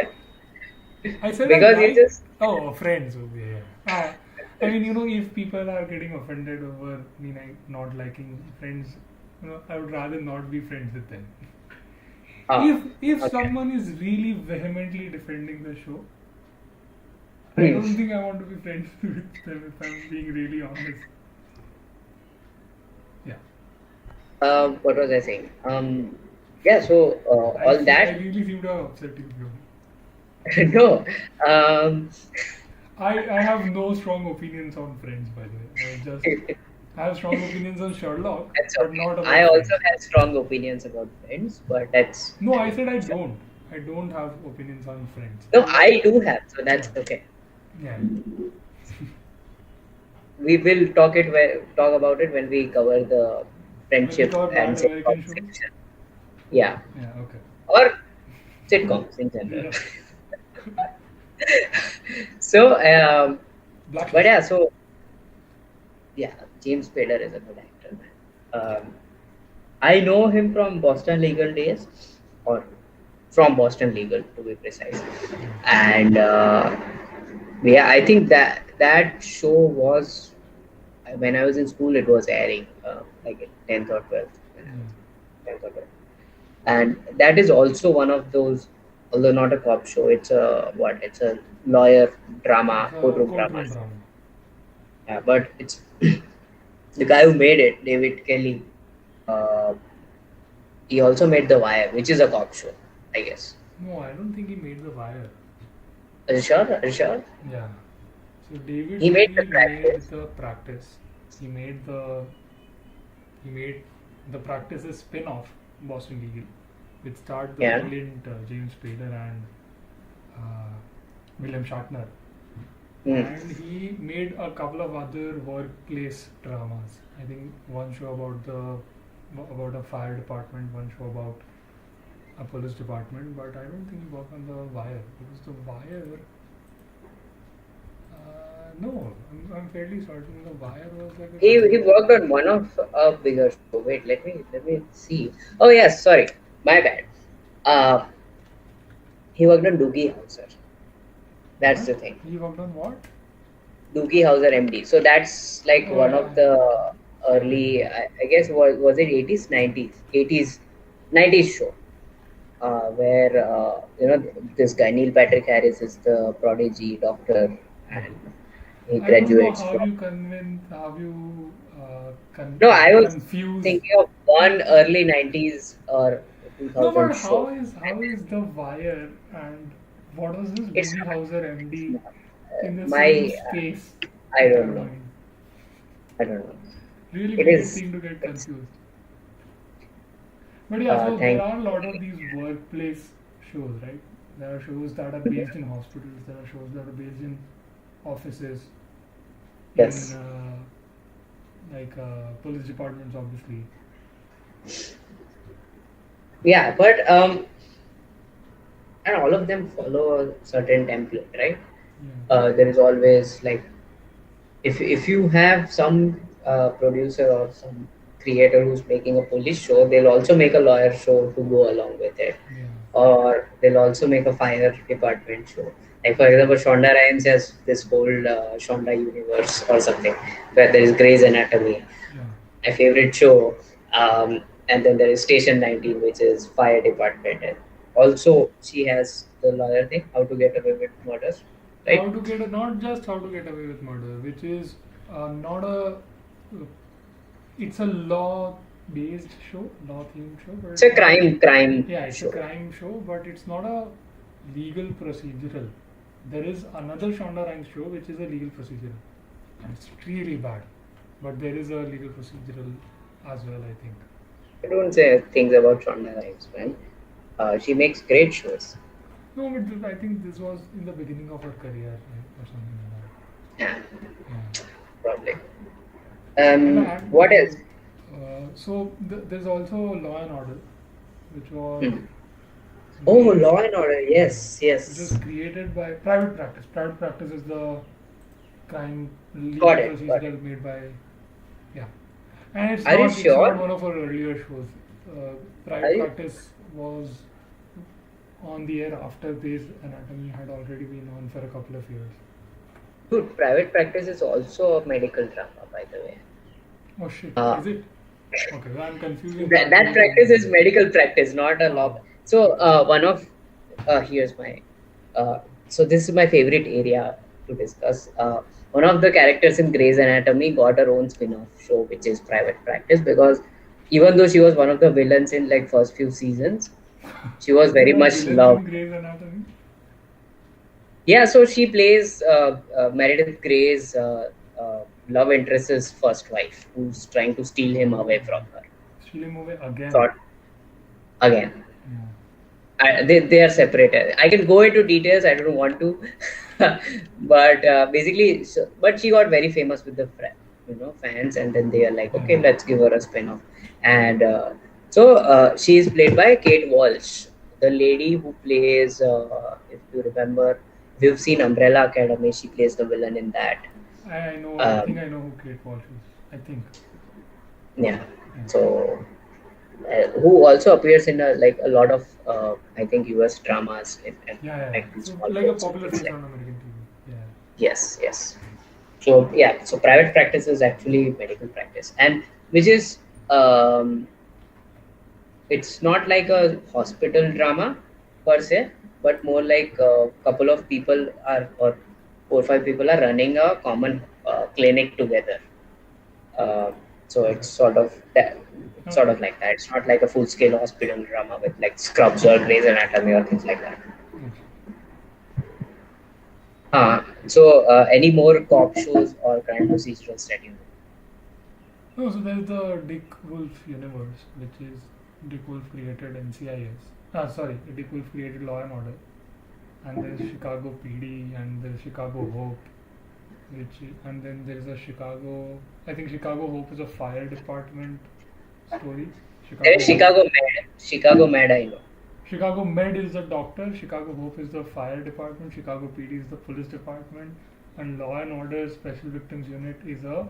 I said I because you like. just Oh, Friends. Okay, yeah. I mean, if people are getting offended over me not liking Friends, I would rather not be friends with them. ah If okay. someone is really vehemently defending the show, I Hmm. don't think I want to be friends with them if I'm being really honest. Yeah. What was I saying? Yeah, so all I that. really seem to have upset you, bro. No, um, I have no strong opinions on Friends, by the way. I have strong opinions on Sherlock, that's but okay. not I about also Friends. have strong opinions about Friends, but that's No, I I mean, said I don't. I don't have opinions on Friends. no, I do have, so Yeah. that's okay. Yeah. We will talk about it when we cover the When we friendship cover and bad sitcom American shows. section. Yeah, Yeah. Okay. or sitcoms in general. Yeah. So, but Blacklist. yeah, so yeah, James Spader is a good actor, man. I know him from Boston Legal days, or from Boston Legal to be precise. And yeah, I think that show was when I was in school. It was airing like in 10th or 12th. When I Yeah. was 10th or 12th. And that is also one of those, although not a cop show. It's a what? It's a lawyer drama, It's a courtroom drama. courtroom drama. Yeah, but it's the guy who made it, David Kelly. Uh, he also made The Wire, which is a cop show, I guess. No, I don't think he made The Wire. Are you sure? Are you sure? Yeah. So David He made The Kelly made Practice. The Practice. He made the he made The Practice's spin-off, Boston Legal, which starred the Yeah. brilliant James Spader and uh, William Shatner. Hmm. And he made a couple of other workplace dramas. I think one show about a fire department, one show about a police department, but I don't think he worked on The Wire because The Wire. No, I'm fairly certain The Wire was like a He comedy. worked on one of a bigger show. Wait, let me see. Oh yes, sorry, my bad. Uh, he worked on Doogie Howser. That's What? the thing. He worked on what? Doogie Howser MD. So that's like Oh one yeah, of yeah. the early, I guess, was it 80s, 90s, 80s, 90s show. Where this guy Neil Patrick Harris is the prodigy doctor, and he I don't know graduates how from. you convince, how you No, I was confuse. thinking of one early 90s or No, 2000 but show. how is The Wire and what was this It's Doogie Howser MD not in the same my. space I in don't your know. mind? I don't know. Really It weird is. thing to get It's confused. But yeah, so there Thank are a lot of these workplace shows, right? There are shows that are based in hospitals. There are shows that are based in offices, in Yes. police departments, obviously. Yeah, but and all of them follow a certain template, right? Yeah, There is always like, if you have some producer or some creator who's making a police show, they'll also make a lawyer show to go along with it, yeah, or they'll also make a fire department show. Like for example, Shonda Rhimes has this whole Shonda universe or something, where there is Grey's Anatomy, yeah. my favorite show, and then there is Station 19, which is fire department, and also she has the lawyer thing, How to Get Away with Murders, right? Not just how to get away with murder, which is not a. It's a law-based show, law-themed show, but It's a it's not. crime Yeah, it's a show. crime show, but it's not a legal procedural. There is another Shonda Rhimes show which is a legal procedural, and it's really bad. But there is a legal procedural as well, I think. I don't say things about Shonda Rhimes, man. She makes great shows. No, but I think this was in the beginning of her career, right, or something Yeah, like that. probably. Yeah. What else? There's also Law and Order, which was Hmm. Oh, made, Law and Order. yeah, Yes, which was yes. created by Private Practice. Private Practice is the crime legal Got it. Got it. procedural made by, yeah, and Are you it's not sure? one of her earlier shows. Are Private you? Practice was on the air after Grey's Anatomy had already been on for a couple of years. Dude, Private Practice is also a medical drama, by the way. Oh shit, Uh, is it? Okay, well, I'm confusing that with something practice is else. medical practice, not a law. Oh, So, one of here's my uh, so this is my favorite area to discuss. One of the characters in Grey's Anatomy got her own spin-off show, which is Private Practice, because even though she was one of the villains in like first few seasons, she was there very are much villains in loved. Grey's Anatomy. Yeah, so she plays Meredith Grey's love interest's first wife, who's trying to steal him away Oh, from her. Chile movie again. Sort again. Yeah. They are separated. I can go into details. I don't want to, but basically, but she got very famous with the fans, and then they are like, Yeah. okay, let's give her a spin-off. And she is played by Kate Walsh, the lady who plays, if you remember, we've seen Umbrella Academy. She plays the villain in that. I know. I think Um, I know who Kate Walsh is. I think. yeah. Yeah. So who also appears in a lot of I think US dramas in Yeah, yeah. like these So small like a roles. popular It's face like, on American TV. Yeah. yes, yes. So yeah, so private practice is actually medical practice, and which is it's not like a hospital drama per se, but more like a couple of people are, or 4 or 5 people are running a common clinic together. Uh, so Okay. it's sort of that, it's sort Okay. of like that. It's not like a full scale hospital drama with like Scrubs or Grey's Anatomy or things like that. Okay. Any more cop shows or crime procedurals that you know? No, so there's the Dick Wolf universe, which is Dick Wolf created NCIS. Sorry, Dick Wolf created Law and Order, and there's Chicago PD, and there's Chicago Hope, and then there's a Chicago. I think Chicago Hope is a fire department story. There Chicago is Hope. Chicago Med. Chicago Med, I know. Chicago Med is the doctor. Chicago Hope is the fire department. Chicago PD is the police department, and Law and Order Special Victims Unit is a.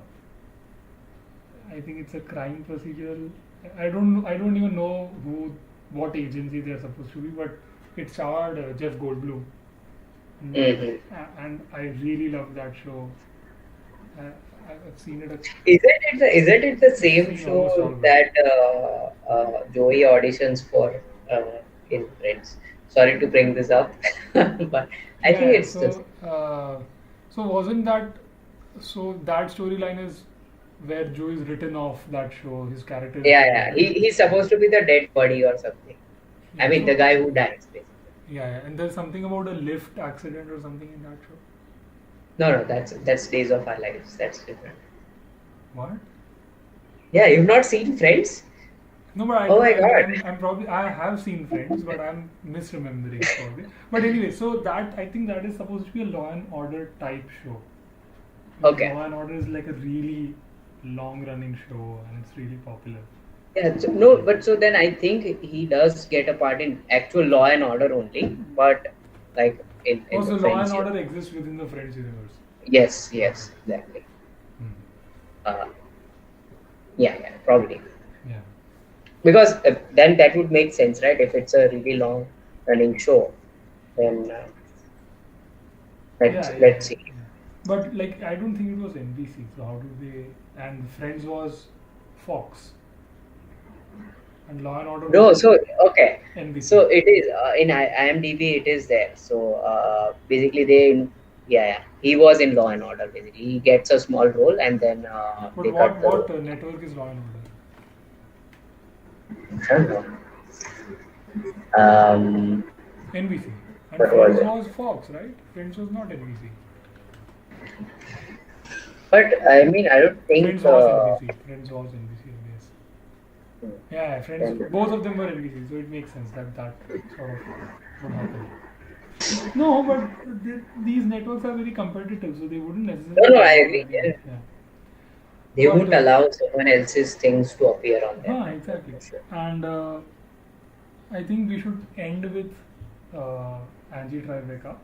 I think it's a crime procedural. I don't even know what agency they're supposed to be, but it starred Jeff Goldblum, and, Hmm. and I really love that show. I, I've seen it. Isn't it the I've same seen almost all show of it. that Joey auditions for in Friends? Sorry to bring this up, but I think Yeah. it's the So wasn't that that storyline is where Joe is written off that show. His character is yeah, written off, yeah. right? He's supposed to be the dead body or something. I Yeah. mean, the So guy who dies, basically. yeah, and there's something about a lift accident or something in that show. No, that's Days of Our Lives. That's different. What? Yeah, you've not seen Friends? No, but I Oh don't. my God. I'm probably. I have seen Friends, but I'm misremembering probably. But anyway, so that I think that is supposed to be a Law and Order type show, because Okay. Law and Order is like a really long-running show and it's really popular. Yeah, so, no, but so then I think he does get a part in actual Law and Order only, but like in the Also, Law and Friends. Order exists within the Friends universe. Yes, yes, exactly. Hmm. Uh, yeah, yeah, probably. Yeah. Because then that would make sense, right? If it's a really long running show, then Yeah, yeah, let's yeah, see. yeah. But like, I don't think it was NBC. So how do they? And Friends was Fox, and Law and Order No, was so okay, NBC. so it is in IMDb. It is there. So basically, yeah, yeah, he was in Law and Order. Basically, he gets a small role, and then But they cut the role. what network is Law and Order? I don't know. Um, NBC. And what was Friends it? was Fox, right? Friends was not NBC. But I mean, I don't think. Friends was NBC. Friends was NBC. Yes. Hmm, Yeah, Friends. then, Both of them were NBC, so it makes sense that that sort of would happen. No, but these networks are very competitive, so they wouldn't no, necessarily no, I allow agree. any. Yeah. Yeah. They But won't allow someone else's things to appear on them. exactly. For sure. And I think we should end with Angie Tribeca.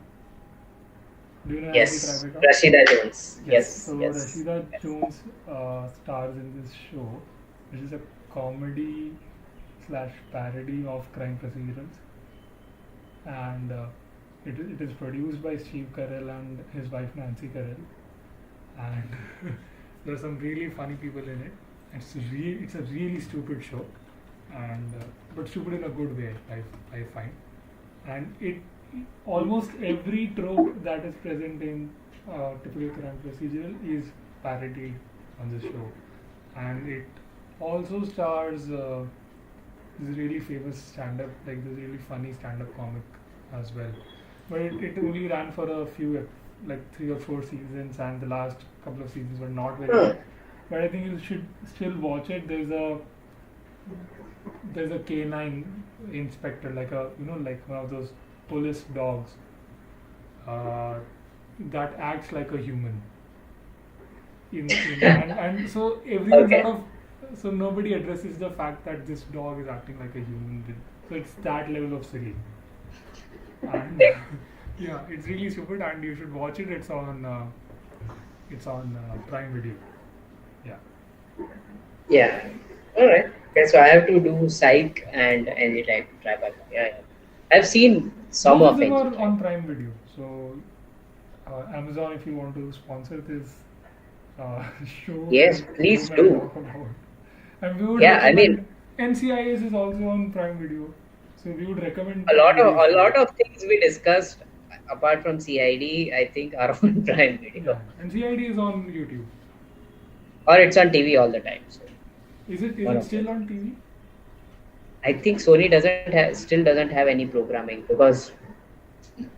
Do you know Angie Yes, Tribeca? Rashida Jones. Yes. Yes, So yes. Rashida Jones stars in this show, which is a comedy slash parody of crime procedurals, and it is produced by Steve Carell and his wife Nancy Carell, and there are some really funny people in it. It's a really stupid show, and but stupid in a good way. I find, and it almost every trope that is present in typical crime procedural is parodied on this show, and it also stars this really famous stand-up, like this really funny stand-up comic as well. But it only ran for a few, like 3 or 4 seasons, and the last couple of seasons were not very Hmm. good. But I think you should still watch it. There's a canine inspector, like a like one of those police dogs uh, that acts like a human. And so everyone sort Okay. of, so nobody addresses the fact that this dog is acting like a human being. So it's that level of silly. And yeah, it's really stupid, and you should watch it. It's on Prime Video. Yeah. Yeah. All right. Okay, so I have to do Psych and any type tribal. Yeah, yeah. I've seen some Both of of them Engine are Tribe. on Prime Video. So Amazon, if you want to sponsor this show Yes, that you please and I do. talk about, and we would Yeah, I mean, recommend NCIS is also on Prime Video. So we would recommend a Prime lot of Video a for lot you. of things we discussed apart from CID, I think, are on Prime Yeah, Video, and CID is on YouTube. or it's on TV all the time. So Is one it of those. still on TV? I think Sony still doesn't have any programming because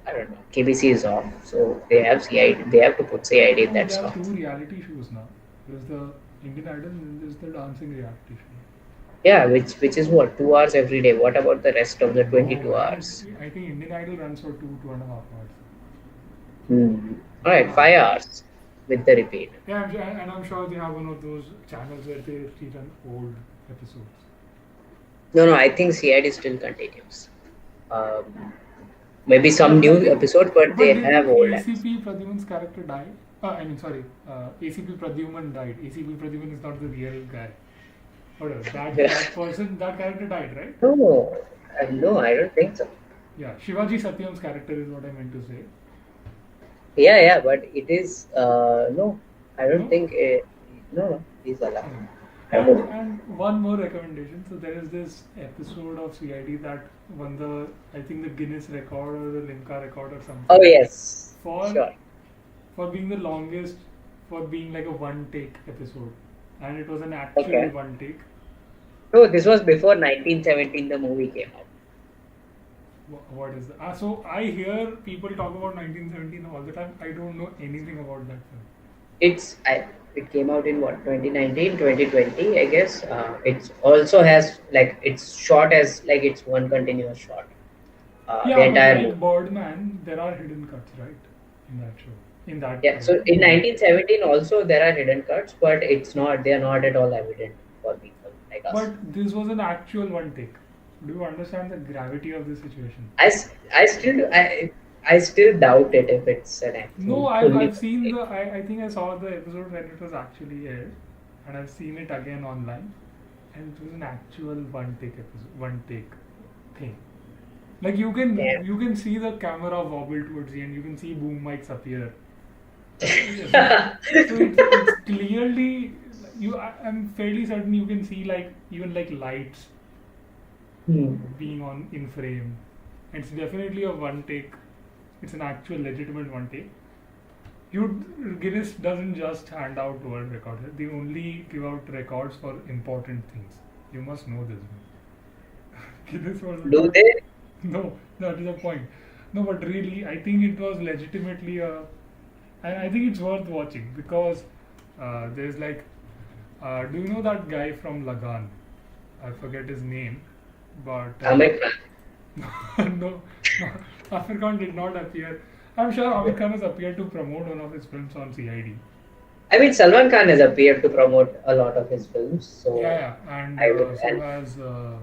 I don't know. KBC is off, so they have CID. They have to put CID in No, that there are slot. two reality shows now. There's the Indian Idol and there's the dancing reality show. Yeah, which is what 2 hours every day. What about the rest of the No, 22 man. hours? I think Indian Idol runs for 2.5 hours. Hmm. All right, Yeah. 5 hours with the repeat. Yeah, and I'm sure they have one of those channels where they rerun old episodes. No, no, I think CID still continues. Um, Maybe some But new did, episodes, but but they did have old episodes. ACP Pradyuman's character die? I mean, sorry, ACP Pradyuman died. ACP Pradyuman is not the real guy. Whatever. That person, that character died, right? No, no, I don't think so. Yeah, Shivaji Satyam's character is what I meant to say. Yeah, yeah, but it is no, I don't No? think. No, no, he's alive. Hmm. I hope. And one more recommendation. So there is this episode of CID that won the, I think, the Guinness record or the Limca record or Oh something yes, for sure. being the longest, for being like a one take episode, and it was an actual Okay. one take. So this was before 1917. The movie came out. What is that? So I hear people talk about 1917 all the time. I don't know anything about that film. It's it came out in what 2019, 2020, I guess. It also has like it's shot as like it's one continuous shot. The Yeah, but entire movie. like Birdman, there are hidden cuts, right? In that show, in that Yeah. So in movie. 1917 also there are hidden cuts, but it's not. They are not at all evident for people like us. But this was an actual one take. Do you understand the gravity of the situation? I still doubt it if it's an No, actual I've fully. seen the I think I saw the episode when it was actually aired, and I've seen it again online, and it was an actual one take episode, one take thing. Like Yeah. you can see the camera wobble towards the end. You can see boom mics appear. So it's clearly I'm fairly certain you can see like even like lights Hmm. being on in frame. It's definitely a one take. It's an actual legitimate one take. Guinness doesn't just hand out world records. They only give out records for important things. You must know this. Guinness was Do not. they? No, that is the point. No, but really, I think it was legitimately a, and I think it's worth watching because there's like, do you know that guy from Lagan? I forget his name, but Amir Khan. no, no, Amir Khan did not appear. I'm sure Amir Khan has appeared to promote one of his films on CID. I mean, Salman Khan has appeared to promote a lot of his films, so Yeah, yeah, and I would. so And has uh,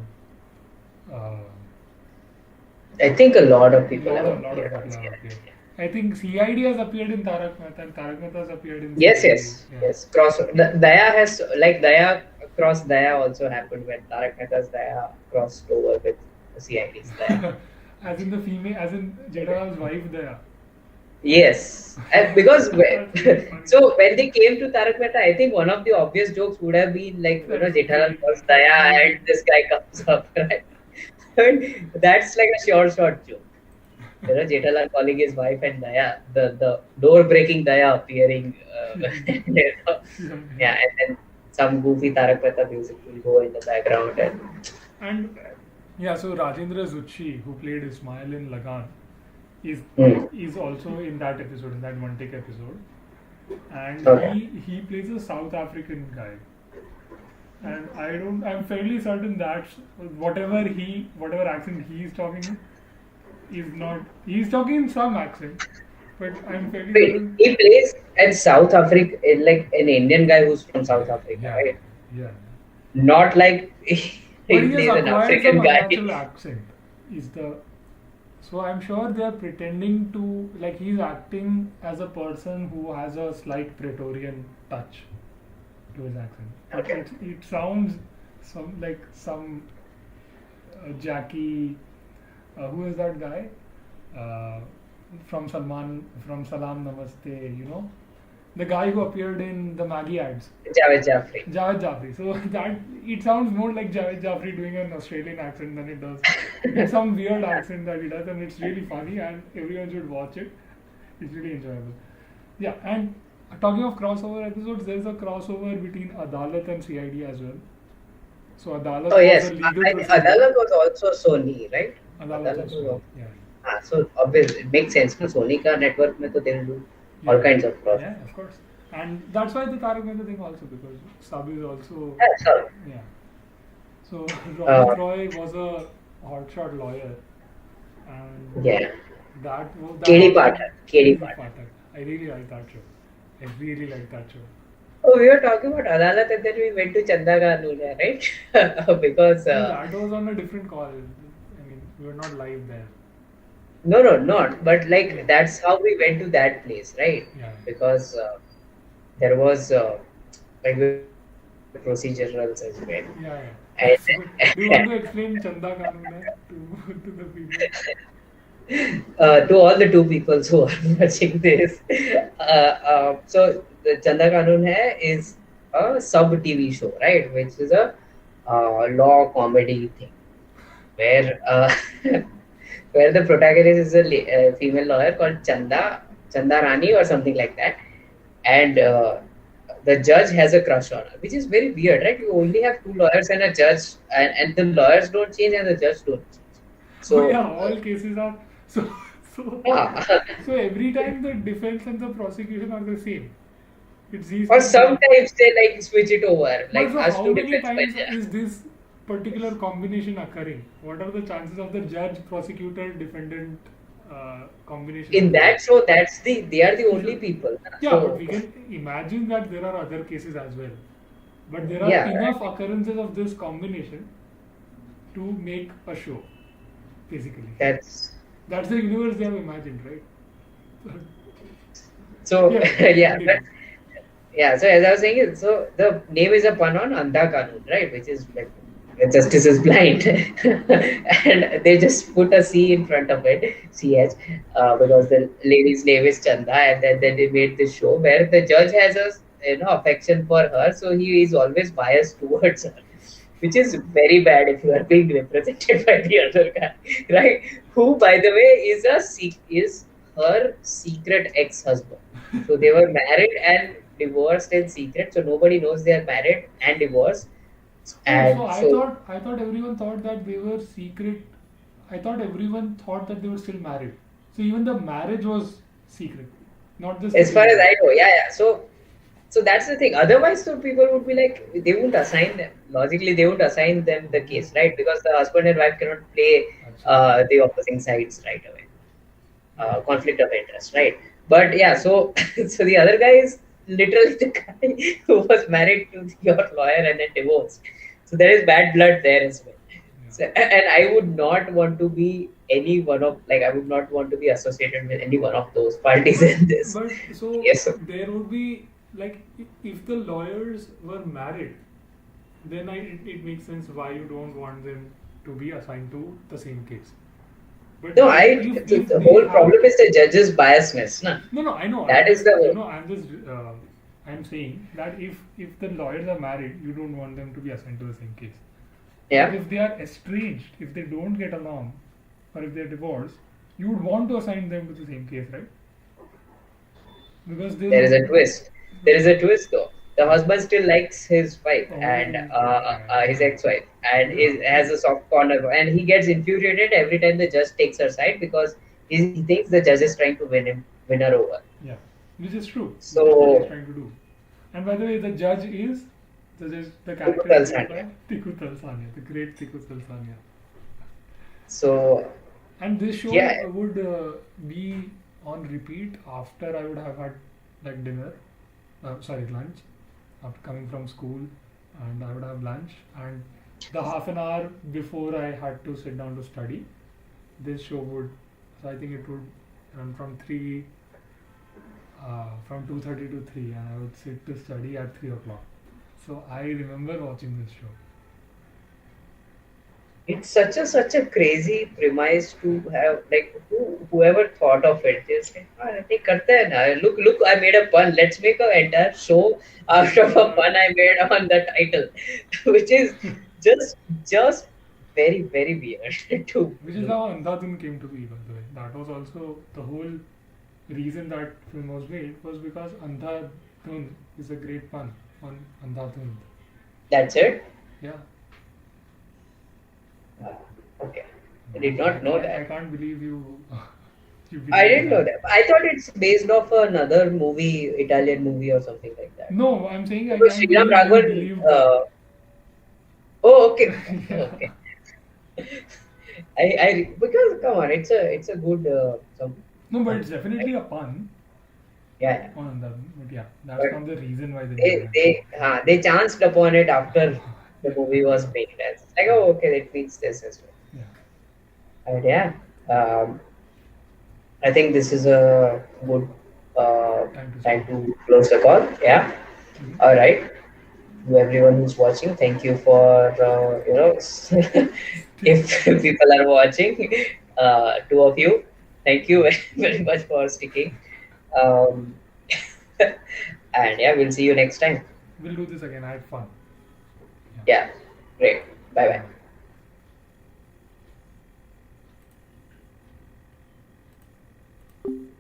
I think a lot of people have lot of appeared on people have CRT. appeared. I think CID has appeared in Tarak Mehta, and Tarak Mehta has appeared in Yes, CID. yes, Yeah. yes. Daya has like Daya cross Daya also happened when Tarak Mehta's Daya crossed over with CID's Daya. As in the female, as in Jedhalal's wife there. Yes, and because That's really funny. so when they came to Tarak Mehta, I think one of the obvious jokes would have been like, That's Jethalal very was that's Daya and amazing. this guy comes up, right? And that's like a short joke. Jethalal calling his wife and Daya, the door breaking Daya appearing, Yeah, yeah, and then some goofy Tarak Mehta music will go in the background, and and yeah, so Rajendra Zucchi, who played Ismail in Lagan, is hmm. is also in that episode, in that one take episode, and Okay. he plays a South African guy, and I'm fairly certain that whatever accent he is talking is not he's talking in some accent, but I'm fairly Wait, certain. he plays at South Africa, like an Indian guy who's from South Africa, Yeah, right? yeah. Not like But he he has plays an acquired some African guy. unnatural accent. Is the So I'm sure they are pretending to like he's acting as a person who has a slight Praetorian touch to his accent. But Okay. it sounds some Jackie. Who is that guy? Uh, from Salam Namaste. The guy who appeared in the Maggie ads. Javed Jafri. Javed Jafri. So that it sounds more like Javed Jafri doing an Australian accent than it does. It's some weird accent that he does, and it's really funny, and everyone should watch it. It's really enjoyable. Yeah, and talking of crossover episodes, there's a crossover between Adalat and CID as well. So Oh Adalat was yes, a legal procedure. Adalat was also Sony, right? Adalat Adalat was was Sony. also. Yeah. So obviously it makes sense. No, Sony ka network mein to they'll do all Yeah. kinds of cross. Yeah, of course. And that's why the Tarak Mehta thing also, because Sab is also, Yeah, so, yeah. So uh, Ronit Roy was a hotshot lawyer, and yeah. that KD also Pathak. KD KD Pathak. Pathak. I really like that show. I really like that show. Oh, we were talking about Adalat and then we went to Chanda Kanunya, right? Because No, that was on a different call. I mean, we were not live there. no, not. But Yeah, like that's how we went to that place, right? yeah, Because there was like procedurals as well, yeah, yeah. and So, do you want to explain Chanda Kanun to the people? to all the two people who are watching this, so the Chanda Kanun hai is a sub TV show, right? Which is a law comedy thing where where the protagonist is a female lawyer called Chanda Rani or something like that, and the judge has a crush on her, which is very weird, right? You only have two lawyers and a judge, and the lawyers don't change and the judge don't change. Oh So, yeah, all cases are so yeah. so every time the defense and the prosecution are the same. It's these Or people. sometimes they like switch it over, But like so us how to many defense. But times yeah, is this particular combination occurring? What are the chances of the judge, prosecutor, defendant combination in occurring? that show, they are the only people. Yeah, but So we can imagine that there are other cases as well. But there are yeah, enough occurrences of this combination to make a show, basically. that's That's the universe they have imagined, right? so Yeah, yeah. But continue. yeah, so as I was saying, so the name is a pun on Andha Kanun, right? Which is like justice is blind, and they just put a C in front of it, CH, because the lady's name is Chanda, and then they made this show where the judge has a affection for her, so he is always biased towards her, which is very bad if you are being represented by the other guy, right? Who, by the way, is her secret ex-husband. So they were married and divorced in secret, so nobody knows they are married and divorced. Oh, so And so, I thought everyone thought that they were secret. I thought everyone thought that they were still married. So even the marriage was secret, not just the as far as divorce. I know, yeah, yeah. So that's the thing. Otherwise, so people would be like, they won't assign them. Logically, they won't assign them the case, right? Because the husband and wife cannot play Acha. the opposing sides right away. Yeah. Conflict of interest, right? But yeah, so so the other guy is literally the guy who was married to your lawyer and then divorced. So there is bad blood there as well. Yeah. So, and I would not want to be any one of like I would not want to be associated with any one of those parties But in this. so Yes, sir. there would be like if the lawyers were married, then it makes sense why you don't want them to be assigned to the same case. But No, then if the they whole have problem is the judge's biasness, na? no, I know. That is the whole. I'm just I'm saying that if the lawyers are married, you don't want them to be assigned to the same case. But Yeah. if they are estranged, if they don't get along, or if they're divorced, you would want to assign them to the same case, right? Because There is they'll a twist. There is a twist though. The yeah. husband still likes his wife Oh, and okay. his ex-wife, and Yeah. has a soft corner, and he gets infuriated every time the judge takes her side because he thinks the judge is trying to win her over. Yeah. Which is true. Which is what he's So trying to do. And by the way, the character is typical played by Sanya. Tiku Talsania, the great Tiku Talsania. So And this show yeah, would be on repeat after I would have had like dinner, sorry, lunch, after coming from school, and I would have lunch, and the half an hour before I had to sit down to study, this show would, so I think it would run from 2:30 to 3, and I would sit to study at 3 o'clock. So I remember watching this show. it's such a crazy premise to have like whoever thought of it just like "Ah, karte hain na. Look, I made a pun, let's make an entire show out of a Uh, pun I made on the title which is just just very weird to which is me. how Andhadhun came to be, by the way. That was also the whole reason that film was made, was because Andhadhun is a great pun on Andhadhun. That's it. Yeah, Ah, okay, I did not know I that. can't believe you you I believe didn't know that. that. I thought it's based off another movie, Italian movie or something like that. No, I'm saying I Because can't Sriram believe you Raghavan. believed that. Oh, okay, Yeah. okay. I because come on, it's a good some No, but it's something, right? definitely a pun Yeah, yeah. on Andhadhun. But yeah, that's But not the reason why they made they that show. they they chanced upon it after the movie was made. As like, oh, okay, it means this as well. Yeah. And yeah, um, I think this is a good Time to time stop. to close the call. Yeah. Mhm. All right. To everyone who's watching, thank you for if people are watching, two of you, thank you very much for sticking. Um, and yeah, we'll see you next time. We'll do this again. I had fun. Yeah. Yeah, great. Bye bye. Bye.